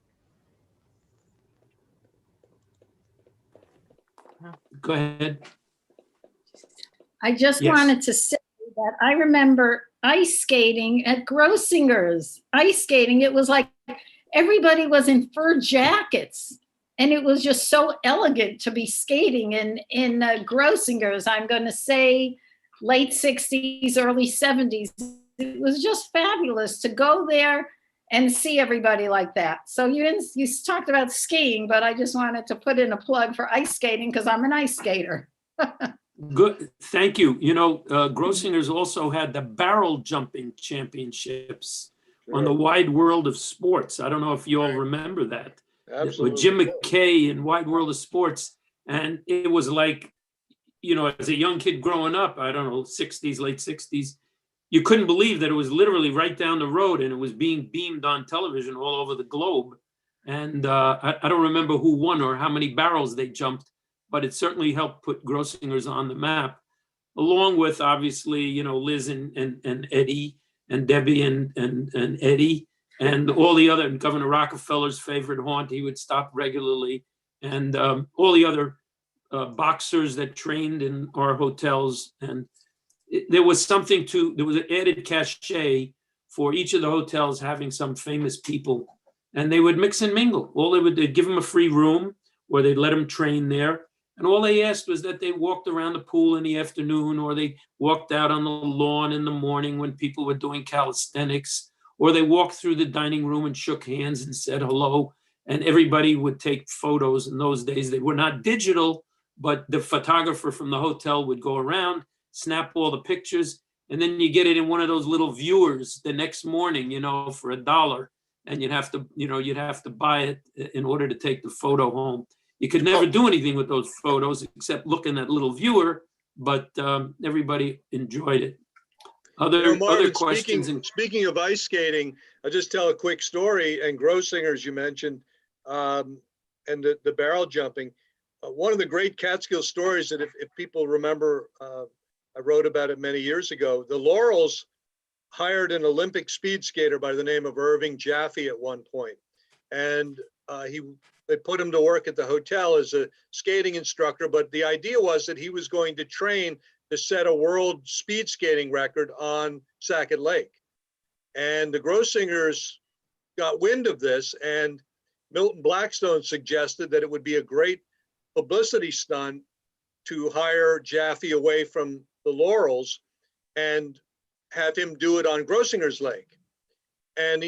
Speaker 2: Go ahead.
Speaker 7: I just
Speaker 2: Yes.
Speaker 7: wanted to say that I remember ice skating at Grossinger's. Ice skating, it was like everybody was in fur jackets. And it was just so elegant to be skating in Grossinger's. I'm going to say late 60s, early 70s. It was just fabulous to go there and see everybody like that. So you talked about skiing, but I just wanted to put in a plug for ice skating because I'm an ice skater.
Speaker 2: Good, thank you. You know, Grossinger's also had the barrel jumping championships on the Wide World of Sports. I don't know if you all remember that.
Speaker 3: Absolutely.
Speaker 2: With Jim McKay in Wide World of Sports. And it was like, you know, as a young kid growing up, I don't know, 60s, late 60s, you couldn't believe that it was literally right down the road and it was being beamed on television all over the globe. And I don't remember who won or how many barrels they jumped, but it certainly helped put Grossinger's on the map, along with obviously, you know, Liz and Eddie and Debbie and Eddie and all the other, and Governor Rockefeller's favorite haunt. He would stop regularly, and all the other boxers that trained in our hotels. And there was something there was an added cachet for each of the hotels having some famous people, and they would mix and mingle. They'd give them a free room, or they'd let them train there. And all they asked was that they walked around the pool in the afternoon, or they walked out on the lawn in the morning when people were doing calisthenics, or they walked through the dining room and shook hands and said hello. And everybody would take photos. In those days, they were not digital, but the photographer from the hotel would go around, snap all the pictures, and then you get it in one of those little viewers the next morning, you know, for $1. And you'd have to buy it in order to take the photo home. You could never do anything with those photos except look in that little viewer, but everybody enjoyed it.
Speaker 3: Marvin,
Speaker 2: Other questions?
Speaker 3: Speaking of ice skating, I'll just tell a quick story. And Grossinger's you mentioned, and the barrel jumping. One of the great Catskill stories that if people remember, I wrote about it many years ago. The Laurels hired an Olympic speed skater by the name of Irving Jaffe at one point. And they put him to work at the hotel as a skating instructor, but the idea was that he was going to train to set a world speed skating record on Sackett Lake. And the Grossingers got wind of this, and Milton Blackstone suggested that it would be a great publicity stunt to hire Jaffe away from the Laurels and have him do it on Grossinger's Lake. And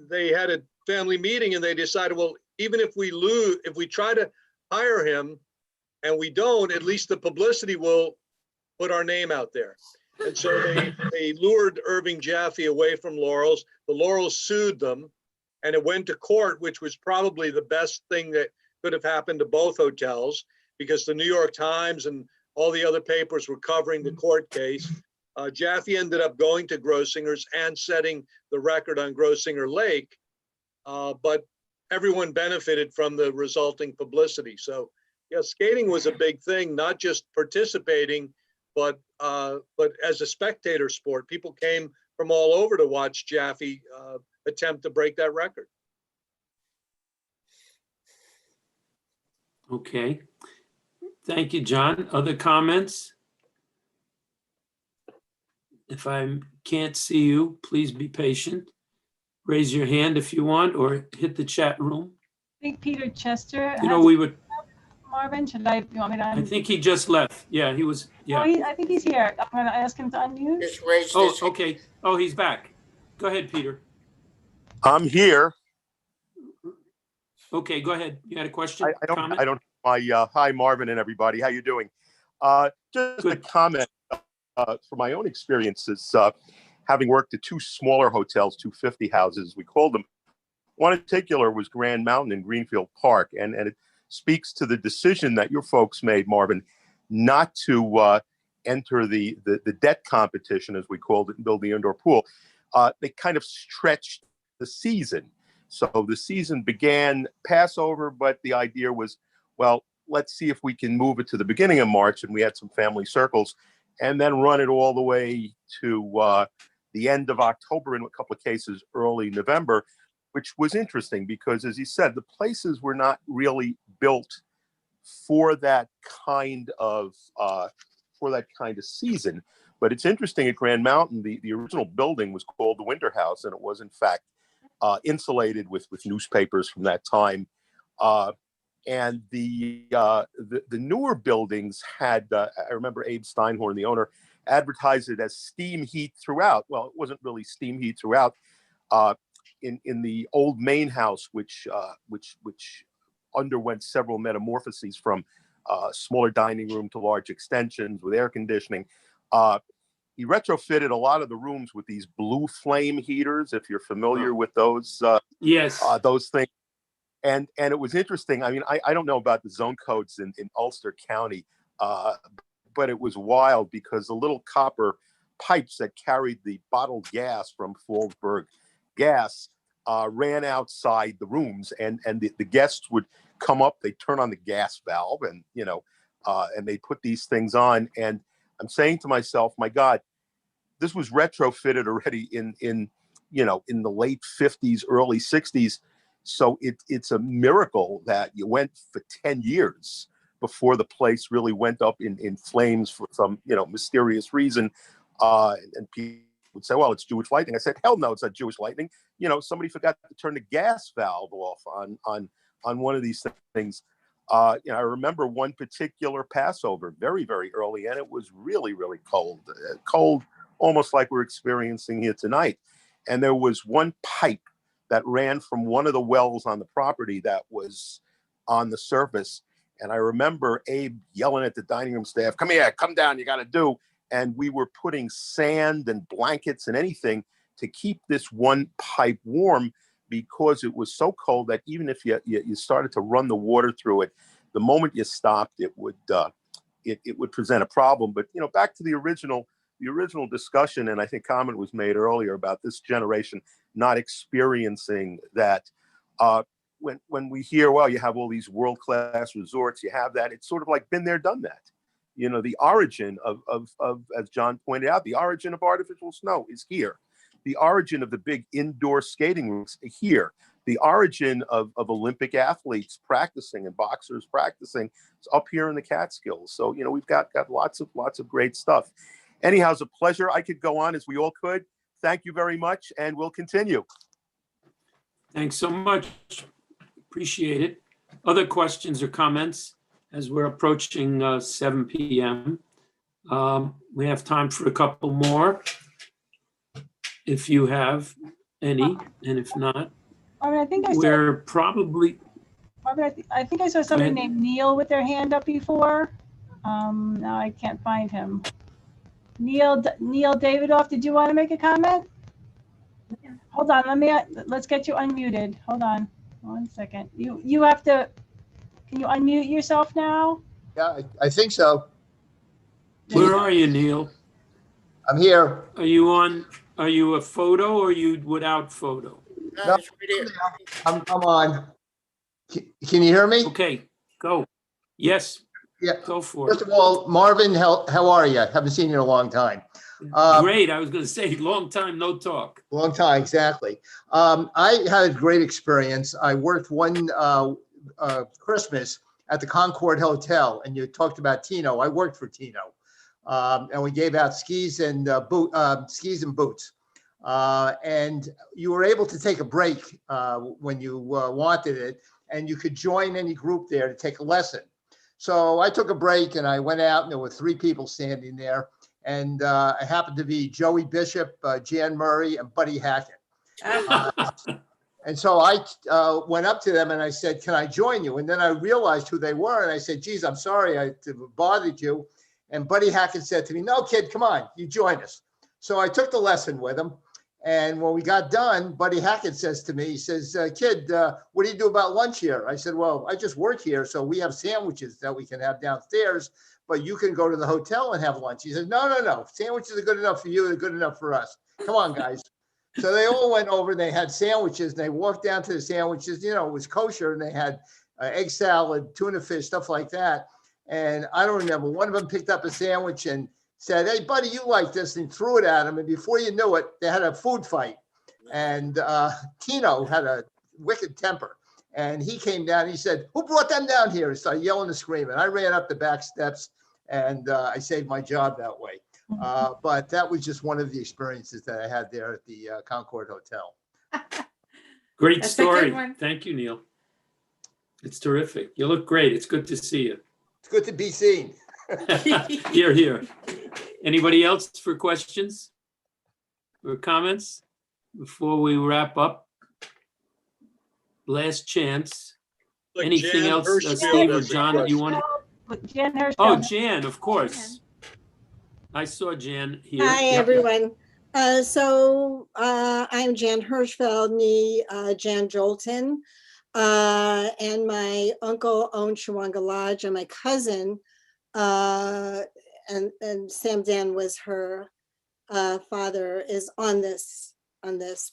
Speaker 3: they had a family meeting and they decided, well, even if we try to hire him and we don't, at least the publicity will put our name out there. And so they lured Irving Jaffe away from Laurels. The Laurels sued them, and it went to court, which was probably the best thing that could have happened to both hotels, because the New York Times and all the other papers were covering the court case. Jaffe ended up going to Grossinger's and setting the record on Grossinger Lake, but everyone benefited from the resulting publicity. So yeah, skating was a big thing, not just participating, but as a spectator sport. People came from all over to watch Jaffe attempt to break that record.
Speaker 2: Okay. Thank you, John. Other comments? If I can't see you, please be patient. Raise your hand if you want, or hit the chat room.
Speaker 4: I think Peter Chester.
Speaker 2: You know, we would.
Speaker 4: Marvin? Should I, you want me to?
Speaker 2: I think he just left. Yeah, he was,
Speaker 4: Oh,
Speaker 2: yeah.
Speaker 4: I think he's here. I'm gonna ask him to unmute.
Speaker 1: Just raised
Speaker 2: Oh,
Speaker 1: his hand.
Speaker 2: okay. Oh, he's back. Go ahead, Peter.
Speaker 8: I'm here.
Speaker 2: Okay, go ahead. You had a question, comment?
Speaker 8: I don't, hi, Marvin and everybody. How you doing? Just a
Speaker 2: Good.
Speaker 8: comment from my own experiences, having worked at two smaller hotels, 250 houses, we called them. One in particular was Grand Mountain in Greenfield Park. And it speaks to the decision that your folks made, Marvin, not to enter the debt competition, as we called it, and build the indoor pool. They kind of stretched the season. So the season began Passover, but the idea was, well, let's see if we can move it to the beginning of March. And we had some family circles, and then run it all the way to the end of October, in a couple of cases, early November, which was interesting because, as you said, the places were not really built for that kind of season. But it's interesting at Grand Mountain, the original building was called the Winter House, and it was in fact insulated with newspapers from that time. And the newer buildings had, I remember Abe Steinhorn, the owner, advertised it as steam heat throughout. Well, it wasn't really steam heat throughout. In the old main house, which underwent several metamorphoses from smaller dining room to large extensions with air conditioning. He retrofitted a lot of the rooms with these blue flame heaters, if you're familiar with those.
Speaker 2: Yes.
Speaker 8: Those things. And it was interesting. I mean, I don't know about the zone codes in Ulster County, but it was wild because the little copper pipes that carried the bottled gas from Fallsburg Gas ran outside the rooms, and the guests would come up, they turn on the gas valve, and and they put these things on. And I'm saying to myself, my God, this was retrofitted already in the late 50s, early 60s. So it's a miracle that you went for 10 years before the place really went up in flames for some mysterious reason. And people would say, well, it's Jewish lightning. I said, hell no, it's not Jewish lightning. Somebody forgot to turn the gas valve off on one of these things. I remember one particular Passover very, very early, and it was really, really cold, almost like we're experiencing here tonight. And there was one pipe that ran from one of the wells on the property that was on the surface. And I remember Abe yelling at the dining room staff, come here, come down, you got to do. And we were putting sand and blankets and anything to keep this one pipe warm, because it was so cold that even if you started to run the water through it, the moment you stopped, it would present a problem. But back to the original discussion, and I think comment was made earlier about this generation not experiencing that. When we hear, well, you have all these world-class resorts, you have that, it's sort of like been there, done that. The origin of, as John pointed out, the origin of artificial snow is here. The origin of the big indoor skating rinks here. The origin of Olympic athletes practicing and boxers practicing is up here in the Catskills. So, we've got lots of great stuff. Anyhow, it's a pleasure. I could go on, as we all could. Thank you very much, and we'll continue.
Speaker 2: Thanks so much. Appreciate it. Other questions or comments as we're approaching 7 p.m.? We have time for a couple more, if you have any, and if not,
Speaker 4: Marvin, I think I saw,
Speaker 2: we're probably,
Speaker 4: Marvin, I think I saw somebody named Neil with their hand up before. Now I can't find him. Neil Davidoff, did you want to make a comment? Hold on, let's get you unmuted. Hold on 1 second. You have to, can you unmute yourself now?
Speaker 9: Yeah, I think so.
Speaker 2: where are you, Neil?
Speaker 9: I'm here.
Speaker 2: Are you a photo or are you without photo?
Speaker 9: No,
Speaker 1: It's right here.
Speaker 9: I'm on. Can you hear me?
Speaker 2: Okay, go. Yes,
Speaker 9: Yeah.
Speaker 2: go for
Speaker 9: First
Speaker 2: it.
Speaker 9: of all, Marvin, how are you? Haven't seen you in a long time.
Speaker 2: Great, I was going to say, long time no talk.
Speaker 9: Long time, exactly. I had a great experience. I worked one Christmas at the Concord Hotel, and you talked about Tino. I worked for Tino, and we gave out skis and boots. And you were able to take a break when you wanted it, and you could join any group there to take a lesson. So I took a break and I went out and there were 3 people standing there. And I happened to be Joey Bishop, Jan Murray, and Buddy Hackett. And so I went up to them and I said, can I join you? And then I realized who they were. And I said, geez, I'm sorry I bothered you. And Buddy Hackett said to me, no, kid, come on, you join us. So I took the lesson with him. And when we got done, Buddy Hackett says to me, he says, kid, what do you do about lunch here? I said, well, I just work here. So we have sandwiches that we can have downstairs, but you can go to the hotel and have lunch. He said, no. Sandwiches are good enough for you. They're good enough for us. Come on, guys. So they all went over, they had sandwiches, and they walked down to the sandwiches, you know, it was kosher, and they had egg salad, tuna fish, stuff like that. And I don't remember, one of them picked up a sandwich and said, hey, buddy, you like this, and threw it at him. And before you knew it, they had a food fight. And Tino had a wicked temper. And he came down, and he said, who brought them down here? He started yelling and screaming. I ran up the back steps, and I saved my job that way. But that was just one of the experiences that I had there at the Concord Hotel.
Speaker 2: Great
Speaker 10: That's a good
Speaker 2: story.
Speaker 10: one.
Speaker 2: Thank you, Neil. It's terrific. You look great. It's good to see you.
Speaker 9: It's good to be seen.
Speaker 2: Here, here. Anybody else for questions or comments before we wrap up? Last chance.
Speaker 3: Look,
Speaker 2: Anything
Speaker 3: Jan
Speaker 2: else,
Speaker 3: Hirschfield
Speaker 2: Steve or
Speaker 3: has a
Speaker 2: John, that you
Speaker 3: question.
Speaker 2: want to?
Speaker 4: Jan Hirschfield.
Speaker 2: Oh, Jan, of course. I saw Jan here.
Speaker 11: Hi,
Speaker 2: Yep.
Speaker 11: everyone. I'm Jan Hirschfeld, nee Jan Jolton. And my uncle owned Shawanga Lodge, and my cousin, and Sam Dan was her father, is on this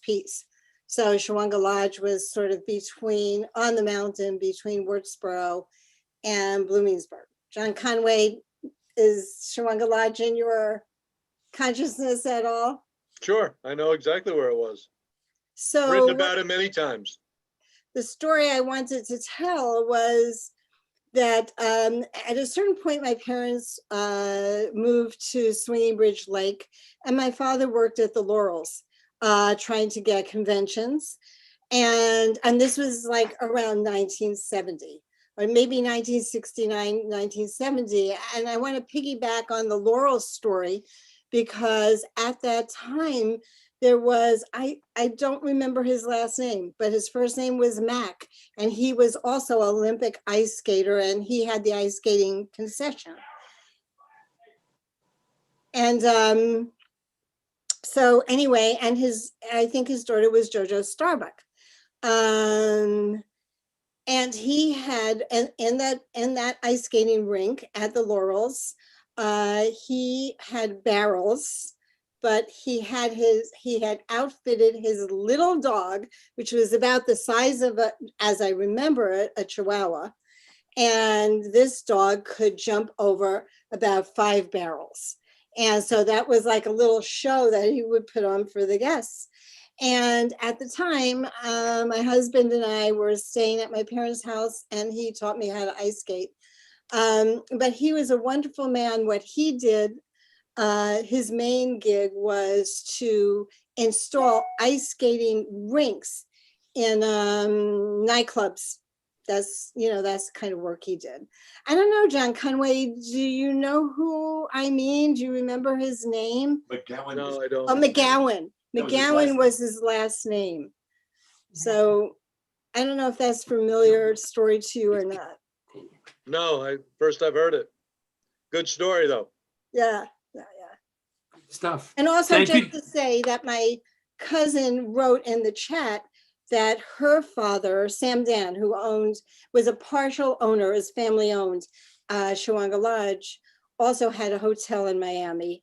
Speaker 11: piece. So Shawanga Lodge was sort of on the mountain between Wurtsboro and Blumingsburg. John Conway, is Shawanga Lodge in your consciousness at all?
Speaker 3: Sure, I know exactly where it was.
Speaker 11: So
Speaker 3: Written about it many times.
Speaker 11: the story I wanted to tell was that at a certain point, my parents moved to Swinging Bridge Lake, and my father worked at the Laurels, trying to get conventions. And this was like around 1970. Or maybe 1969, 1970. And I want to piggyback on the Laurel story, because at that time there was, I don't remember his last name, but his first name was Mac. And he was also an Olympic ice skater, and he had the ice skating concession. And so anyway, and I think his daughter was JoJo Starbuck. And he had, in that ice skating rink at the Laurels, he had barrels, but he had outfitted his little dog, which was about the size of as I remember it, a Chihuahua. And this dog could jump over about 5 barrels. And so that was like a little show that he would put on for the guests. And at the time, my husband and I were staying at my parents' house, and he taught me how to ice skate. But he was a wonderful man. What he did, his main gig was to install ice skating rinks in nightclubs. That's the kind of work he did. I don't know, John Conway, do you know who I mean? Do you remember his name?
Speaker 8: McGowan.
Speaker 3: No, I don't.
Speaker 11: Oh, McGowan.
Speaker 8: That was his last
Speaker 11: McGowan
Speaker 8: name.
Speaker 11: was his last name. So I don't know if that's familiar story to you or not.
Speaker 3: No, first I've heard it. Good story, though.
Speaker 11: Yeah.
Speaker 2: Stuff.
Speaker 11: And also
Speaker 2: Thank
Speaker 11: just
Speaker 2: you.
Speaker 11: to say that my cousin wrote in the chat that her father, Sam Dan, who was a partial owner, is family owned, Shawanga Lodge, also had a hotel in Miami.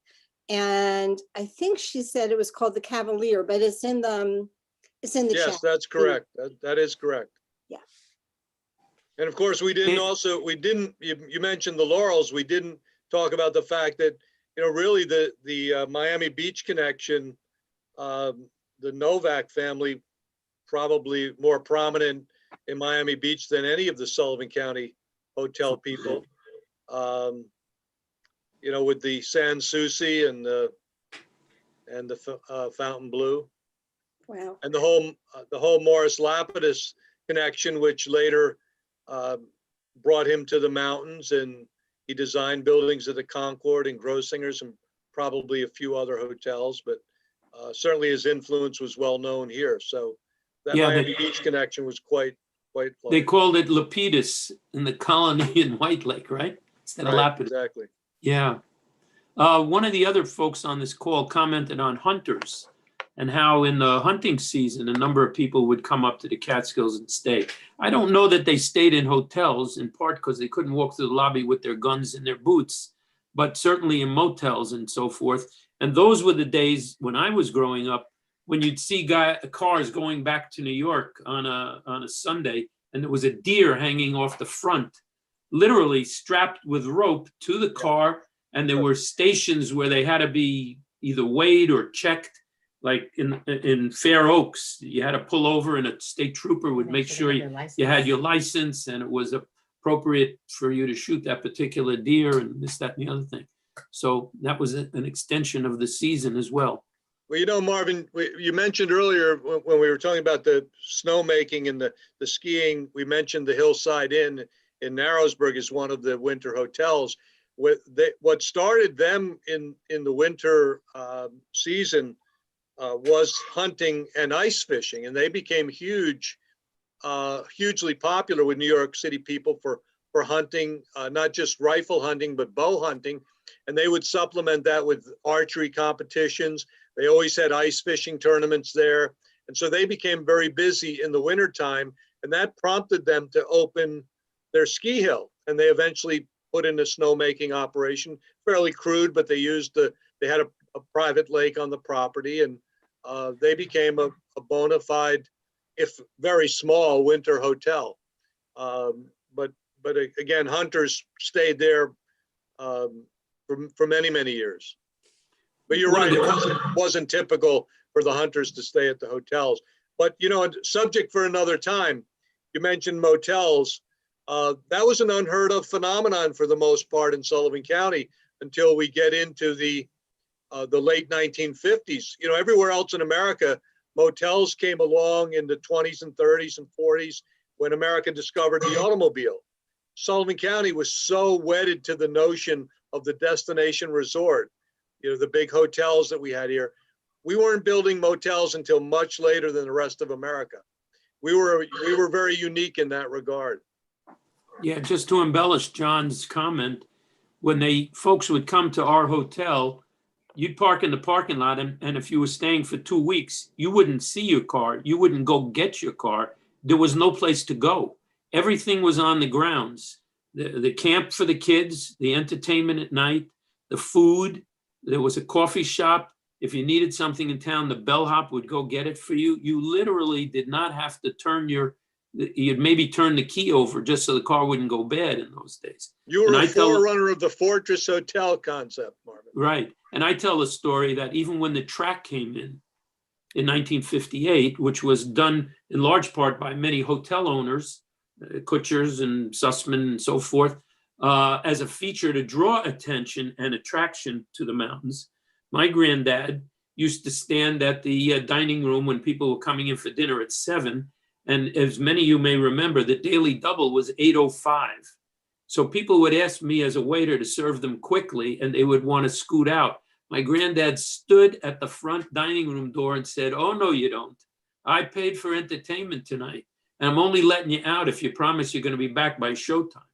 Speaker 11: And I think she said it was called the Cavalier, but it's in the chat.
Speaker 3: Yes, that's correct. That is correct.
Speaker 11: Yeah.
Speaker 3: And of course, you mentioned the Laurels. We didn't talk about the fact that, really the Miami Beach connection, the Novak family, probably more prominent in Miami Beach than any of the Sullivan County hotel people. With the Sans Souci and the Fountain Blue.
Speaker 11: Wow.
Speaker 3: And the whole Morris Lapidus connection, which later brought him to the mountains, and he designed buildings at the Concord and Grossinger's and probably a few other hotels, but certainly his influence was well known here. So that
Speaker 2: Yeah,
Speaker 3: Miami Beach connection was quite
Speaker 2: they
Speaker 3: close.
Speaker 2: called it Lapidus in the colony in White Lake, right? Instead of
Speaker 3: Right,
Speaker 2: Lapidus.
Speaker 3: exactly.
Speaker 2: Yeah. One of the other folks on this call commented on hunters and how in the hunting season, a number of people would come up to the Catskills and stay. I don't know that they stayed in hotels, in part because they couldn't walk through the lobby with their guns in their boots, but certainly in motels and so forth. And those were the days when I was growing up, when you'd see cars going back to New York on a Sunday, and there was a deer hanging off the front, literally strapped with rope to the car. And there were stations where they had to be either weighed or checked, like in Fair Oaks. You had to pull over and a state trooper would make sure you had your license and it was appropriate for you to shoot that particular deer and this, that, and the other thing. So that was an extension of the season as well.
Speaker 3: Well, you know, Marvin, you mentioned earlier when we were talking about the snowmaking and the skiing, we mentioned the Hillside Inn in Narrowsburg is one of the winter hotels. What started them in the winter season was hunting and ice fishing, and they became hugely popular with New York City people for hunting, not just rifle hunting, but bow hunting. And they would supplement that with archery competitions. They always had ice fishing tournaments there. And so they became very busy in the wintertime, and that prompted them to open their ski hill. And they eventually put in a snowmaking operation, fairly crude, but they had a private lake on the property, and they became a bona fide, if very small, winter hotel. But again, hunters stayed there for many, many years. But you're right, it wasn't typical for the hunters to stay at the hotels. But, you know, a subject for another time, you mentioned motels. That was an unheard of phenomenon for the most part in Sullivan County until we get into the late 1950s. You know, everywhere else in America, motels came along in the 20s and 30s and 40s when America discovered the automobile. Sullivan County was so wedded to the notion of the destination resort, you know, the big hotels that we had here. We weren't building motels until much later than the rest of America. We were very unique in that regard.
Speaker 2: Yeah, just to embellish John's comment, when folks would come to our hotel, you'd park in the parking lot, and if you were staying for 2 weeks, you wouldn't see your car. You wouldn't go get your car. There was no place to go. Everything was on the grounds. The camp for the kids, the entertainment at night, the food. There was a coffee shop. If you needed something in town, the bellhop would go get it for you. You literally did not have to you'd maybe turn the key over just so the car wouldn't go bad in those days.
Speaker 3: You were a forerunner of the Fortress Hotel concept, Marvin.
Speaker 2: Right. And I tell the story that even when the track came in 1958, which was done in large part by many hotel owners, Kutchers and Sussman and so forth, as a feature to draw attention and attraction to the mountains, my granddad used to stand at the dining room when people were coming in for dinner at 7. And as many of you may remember, the daily double was 8:05. So people would ask me as a waiter to serve them quickly, and they would want to scoot out. My granddad stood at the front dining room door and said, "Oh, no, you don't. I paid for entertainment tonight, and I'm only letting you out if you promise you're going to be back by showtime."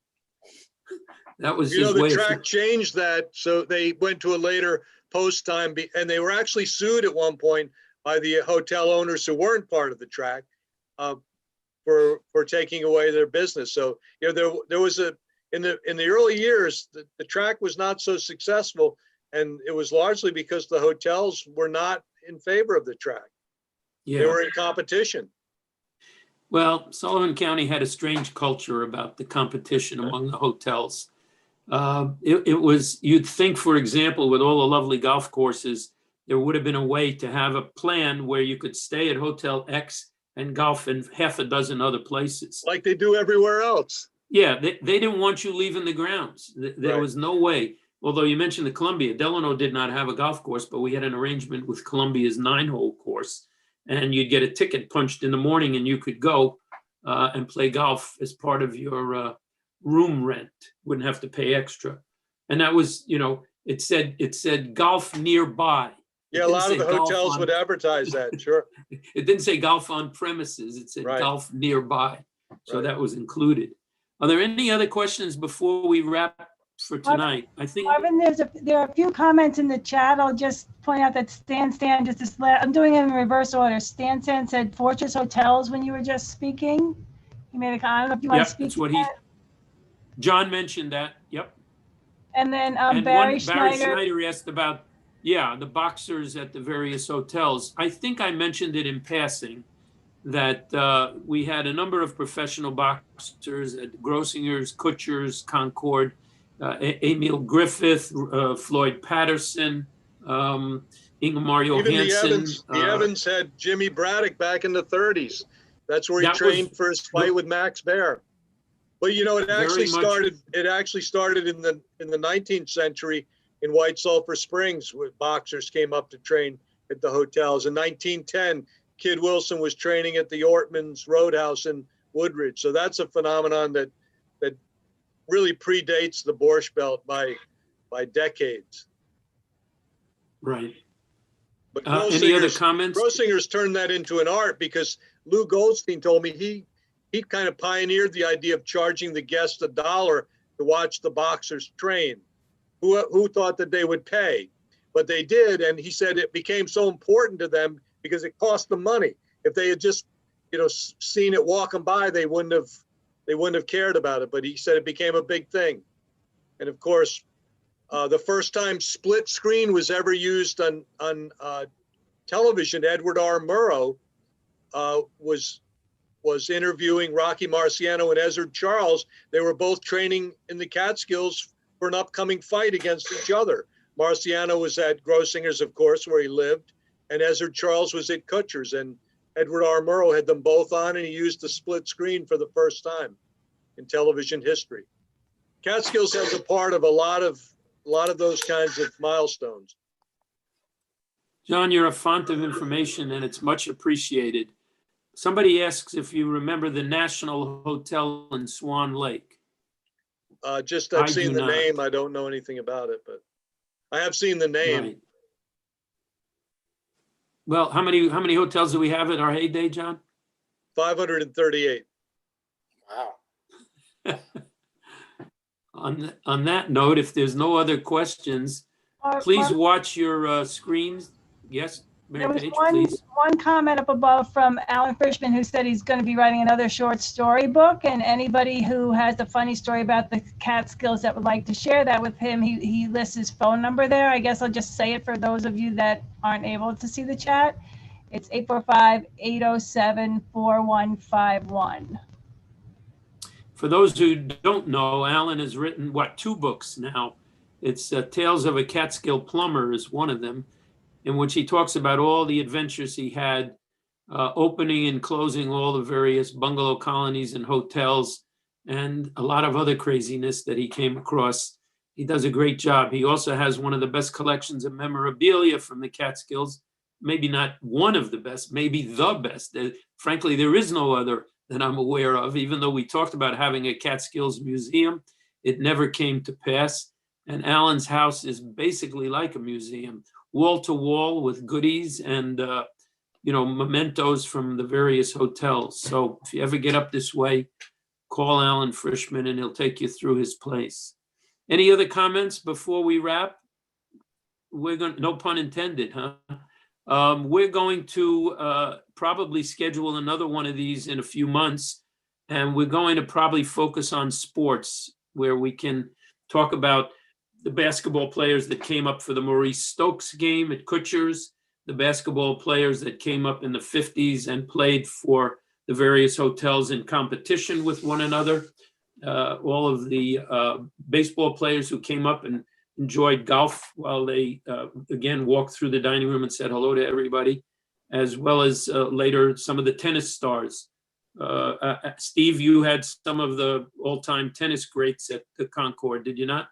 Speaker 2: That was his way.
Speaker 3: The track changed that, so they went to a later post time, and they were actually sued at one point by the hotel owners who weren't part of the track for taking away their business. So, you know, there was in the early years, the track was not so successful, and it was largely because the hotels were not in favor of the track. Yeah. They were in competition.
Speaker 2: Well, Sullivan County had a strange culture about the competition among the hotels. It was, you'd think, for example, with all the lovely golf courses, there would have been a way to have a plan where you could stay at Hotel X and golf in half a dozen other places.
Speaker 3: Like they do everywhere else.
Speaker 2: Yeah, they didn't want you leaving the grounds. There was no way. Although you mentioned the Columbia, Delano did not have a golf course, but we had an arrangement with Columbia's 9-hole course. And you'd get a ticket punched in the morning and you could go and play golf as part of your room rent, wouldn't have to pay extra. And that was, it said golf nearby.
Speaker 3: Yeah, a
Speaker 2: didn't
Speaker 3: lot of
Speaker 2: say
Speaker 3: the
Speaker 2: golf
Speaker 3: hotels
Speaker 2: on-
Speaker 3: would advertise that, sure.
Speaker 2: It didn't say golf on premises, it said
Speaker 3: Right.
Speaker 2: golf nearby. So
Speaker 3: Right.
Speaker 2: that was included. Are there any other questions before we wrap for tonight? I think,
Speaker 4: Marvin, there are a few comments in the chat. I'll just point out that Stan, I'm doing it in reverse order. Stan said Fortress Hotels when you were just speaking. He made a comment. I don't know if you want
Speaker 2: yep,
Speaker 4: to speak
Speaker 2: that's
Speaker 4: to
Speaker 2: what
Speaker 4: that.
Speaker 2: John mentioned that, yep.
Speaker 4: And then
Speaker 2: And
Speaker 4: Barry
Speaker 2: Barry
Speaker 4: Schneider.
Speaker 2: Schneider asked about, the boxers at the various hotels. I think I mentioned it in passing that we had a number of professional boxers at Grossinger's, Kutcher's, Concord, Emil Griffith, Floyd Patterson, Ingmar
Speaker 3: Even the
Speaker 2: Johansson.
Speaker 3: Evans had Jimmy Braddock back in the 30s. That's where he
Speaker 2: That
Speaker 3: trained
Speaker 2: was-
Speaker 3: for his fight with Max Baer. But it actually
Speaker 2: Very much-
Speaker 3: started in the 19th century in White Sulphur Springs, where boxers came up to train at the hotels. In 1910, Kid Wilson was training at the Ortman's Roadhouse in Woodridge. So that's a phenomenon that really predates the Borscht Belt by decades.
Speaker 2: Right.
Speaker 3: But
Speaker 2: Any other comments?
Speaker 3: Grossinger's turned that into an art because Lou Goldstein told me he kind of pioneered the idea of charging the guests $1 to watch the boxers train. Who thought that they would pay? But they did, and he said it became so important to them because it cost them money. If they had just, seen it walking by, they wouldn't have cared about it. But he said it became a big thing. And of course, the first time split screen was ever used on television, Edward R. Murrow was interviewing Rocky Marciano and Ezzard Charles. They were both training in the Catskills for an upcoming fight against each other. Marciano was at Grossinger's, of course, where he lived, and Ezzard Charles was at Kutcher's, and Edward R. Murrow had them both on, and he used the split screen for the first time in television history. Catskills has a part of a lot of those kinds of milestones.
Speaker 2: John, you're a font of information and it's much appreciated. Somebody asks if you remember the National Hotel in Swan Lake.
Speaker 3: Just
Speaker 2: I
Speaker 3: I've seen
Speaker 2: do
Speaker 3: the
Speaker 2: not.
Speaker 3: name. I don't know anything about it, but I have seen the name.
Speaker 2: Right. Well, how many hotels do we have at our heyday, John?
Speaker 3: 538.
Speaker 1: Wow.
Speaker 2: On that note, if there's no other questions, please watch your screens. Yes,
Speaker 4: There
Speaker 2: Mary
Speaker 4: was
Speaker 2: Page,
Speaker 4: one
Speaker 2: please.
Speaker 4: comment up above from Alan Frischman who said he's going to be writing another short story book, and anybody who has a funny story about the Catskills that would like to share that with him, he lists his phone number there. I guess I'll just say it for those of you that aren't able to see the chat. It's 845-807-4151.
Speaker 2: For those who don't know, Alan has written, 2 books now. It's Tales of a Catskill Plumber is one of them, in which he talks about all the adventures he had, opening and closing all the various bungalow colonies and hotels, and a lot of other craziness that he came across. He does a great job. He also has one of the best collections of memorabilia from the Catskills. Maybe not one of the best, maybe the best. Frankly, there is no other that I'm aware of, even though we talked about having a Catskills museum. It never came to pass. And Alan's house is basically like a museum, wall to wall with goodies and mementos from the various hotels. So if you ever get up this way, call Alan Frischman and he'll take you through his place. Any other comments before we wrap? No pun intended, huh? We're going to probably schedule another one of these in a few months, and we're going to probably focus on sports, where we can talk about the basketball players that came up for the Maurice Stokes game at Kutcher's, the basketball players that came up in the 50s and played for the various hotels in competition with one another, all of the baseball players who came up and enjoyed golf while they, again, walked through the dining room and said hello to everybody, as well as later some of the tennis stars. Steve, you had some of the all-time tennis greats at the Concord, did you not?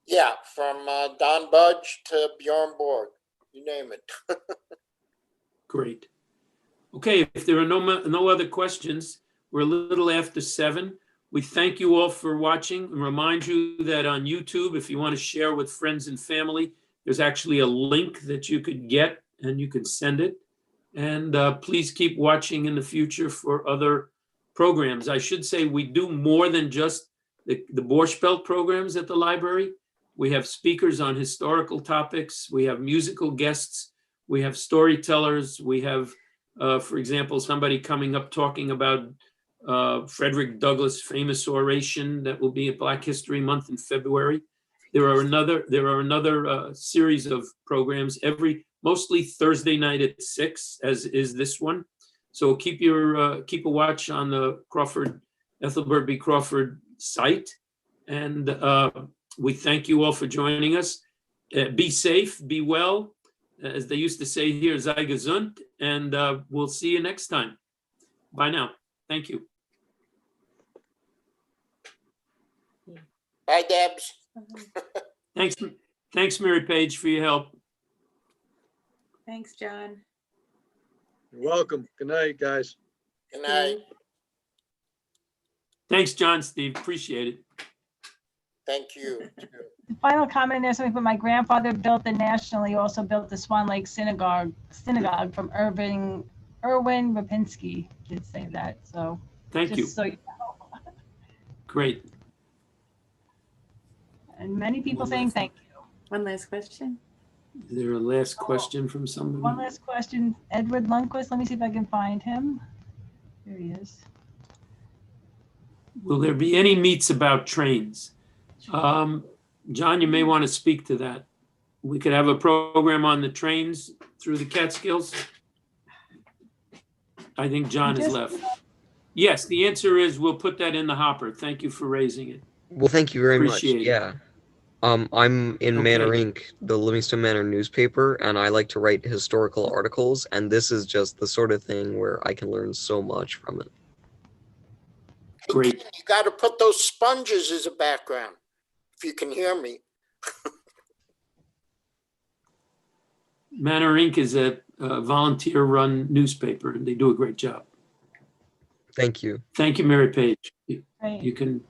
Speaker 1: Yeah, from Don Budge to Bjorn Borg, you name it.
Speaker 2: Great. Okay, if there are no other questions, we're a little after 7. We thank you all for watching and remind you that on YouTube, if you want to share with friends and family, there's actually a link that you could get and you can send it. And please keep watching in the future for other programs. I should say we do more than just the Borscht Belt programs at the library. We have speakers on historical topics. We have musical guests. We have storytellers. We have, for example, somebody coming up talking about Frederick Douglass' famous oration that will be at Black History Month in February. There are another series of programs mostly Thursday night at 6, as is this one. So keep a watch on the Ethelbert B. Crawford site. And we thank you all for joining us. Be safe, be well. As they used to say here, sei gesund. And we'll see you next time. Bye now. Thank you.
Speaker 1: Bye, Debs.
Speaker 2: Thanks, Mary Page, for your help.
Speaker 10: Thanks, John.
Speaker 3: You're welcome. Good night, guys.
Speaker 1: Good night.
Speaker 2: Thanks, John, Steve. Appreciate it.
Speaker 1: Thank you.
Speaker 4: The final comment there, something, but my grandfather built the nationally, also built the Swan Lake Synagogue from Erwin Rapinski did say that. So
Speaker 2: Thank you.
Speaker 4: just so you know.
Speaker 2: Great.
Speaker 4: And many people saying thank you.
Speaker 10: One last question.
Speaker 2: Is there a last question from somebody?
Speaker 4: One last question. Edward Lundquist. Let me see if I can find him. Here he is.
Speaker 2: Will there be any meets about trains? John, you may want to speak to that. We could have a program on the trains through the Catskills. I think John has left. Yes, the answer is we'll put that in the hopper. Thank you for raising it.
Speaker 12: Well, thank you very much.
Speaker 2: Appreciate it.
Speaker 12: Yeah. I'm in
Speaker 2: Okay.
Speaker 12: Manor Inc., the Livingston Manor newspaper, and I like to write historical articles, and this is just the sort of thing where I can learn so much from it.
Speaker 2: Great.
Speaker 1: You got to put those sponges as a background, if you can hear me.
Speaker 2: Manor Inc. is a volunteer-run newspaper, and they do a great job.
Speaker 12: Thank you.
Speaker 2: Thank you, Mary Page.
Speaker 4: Right.
Speaker 2: You can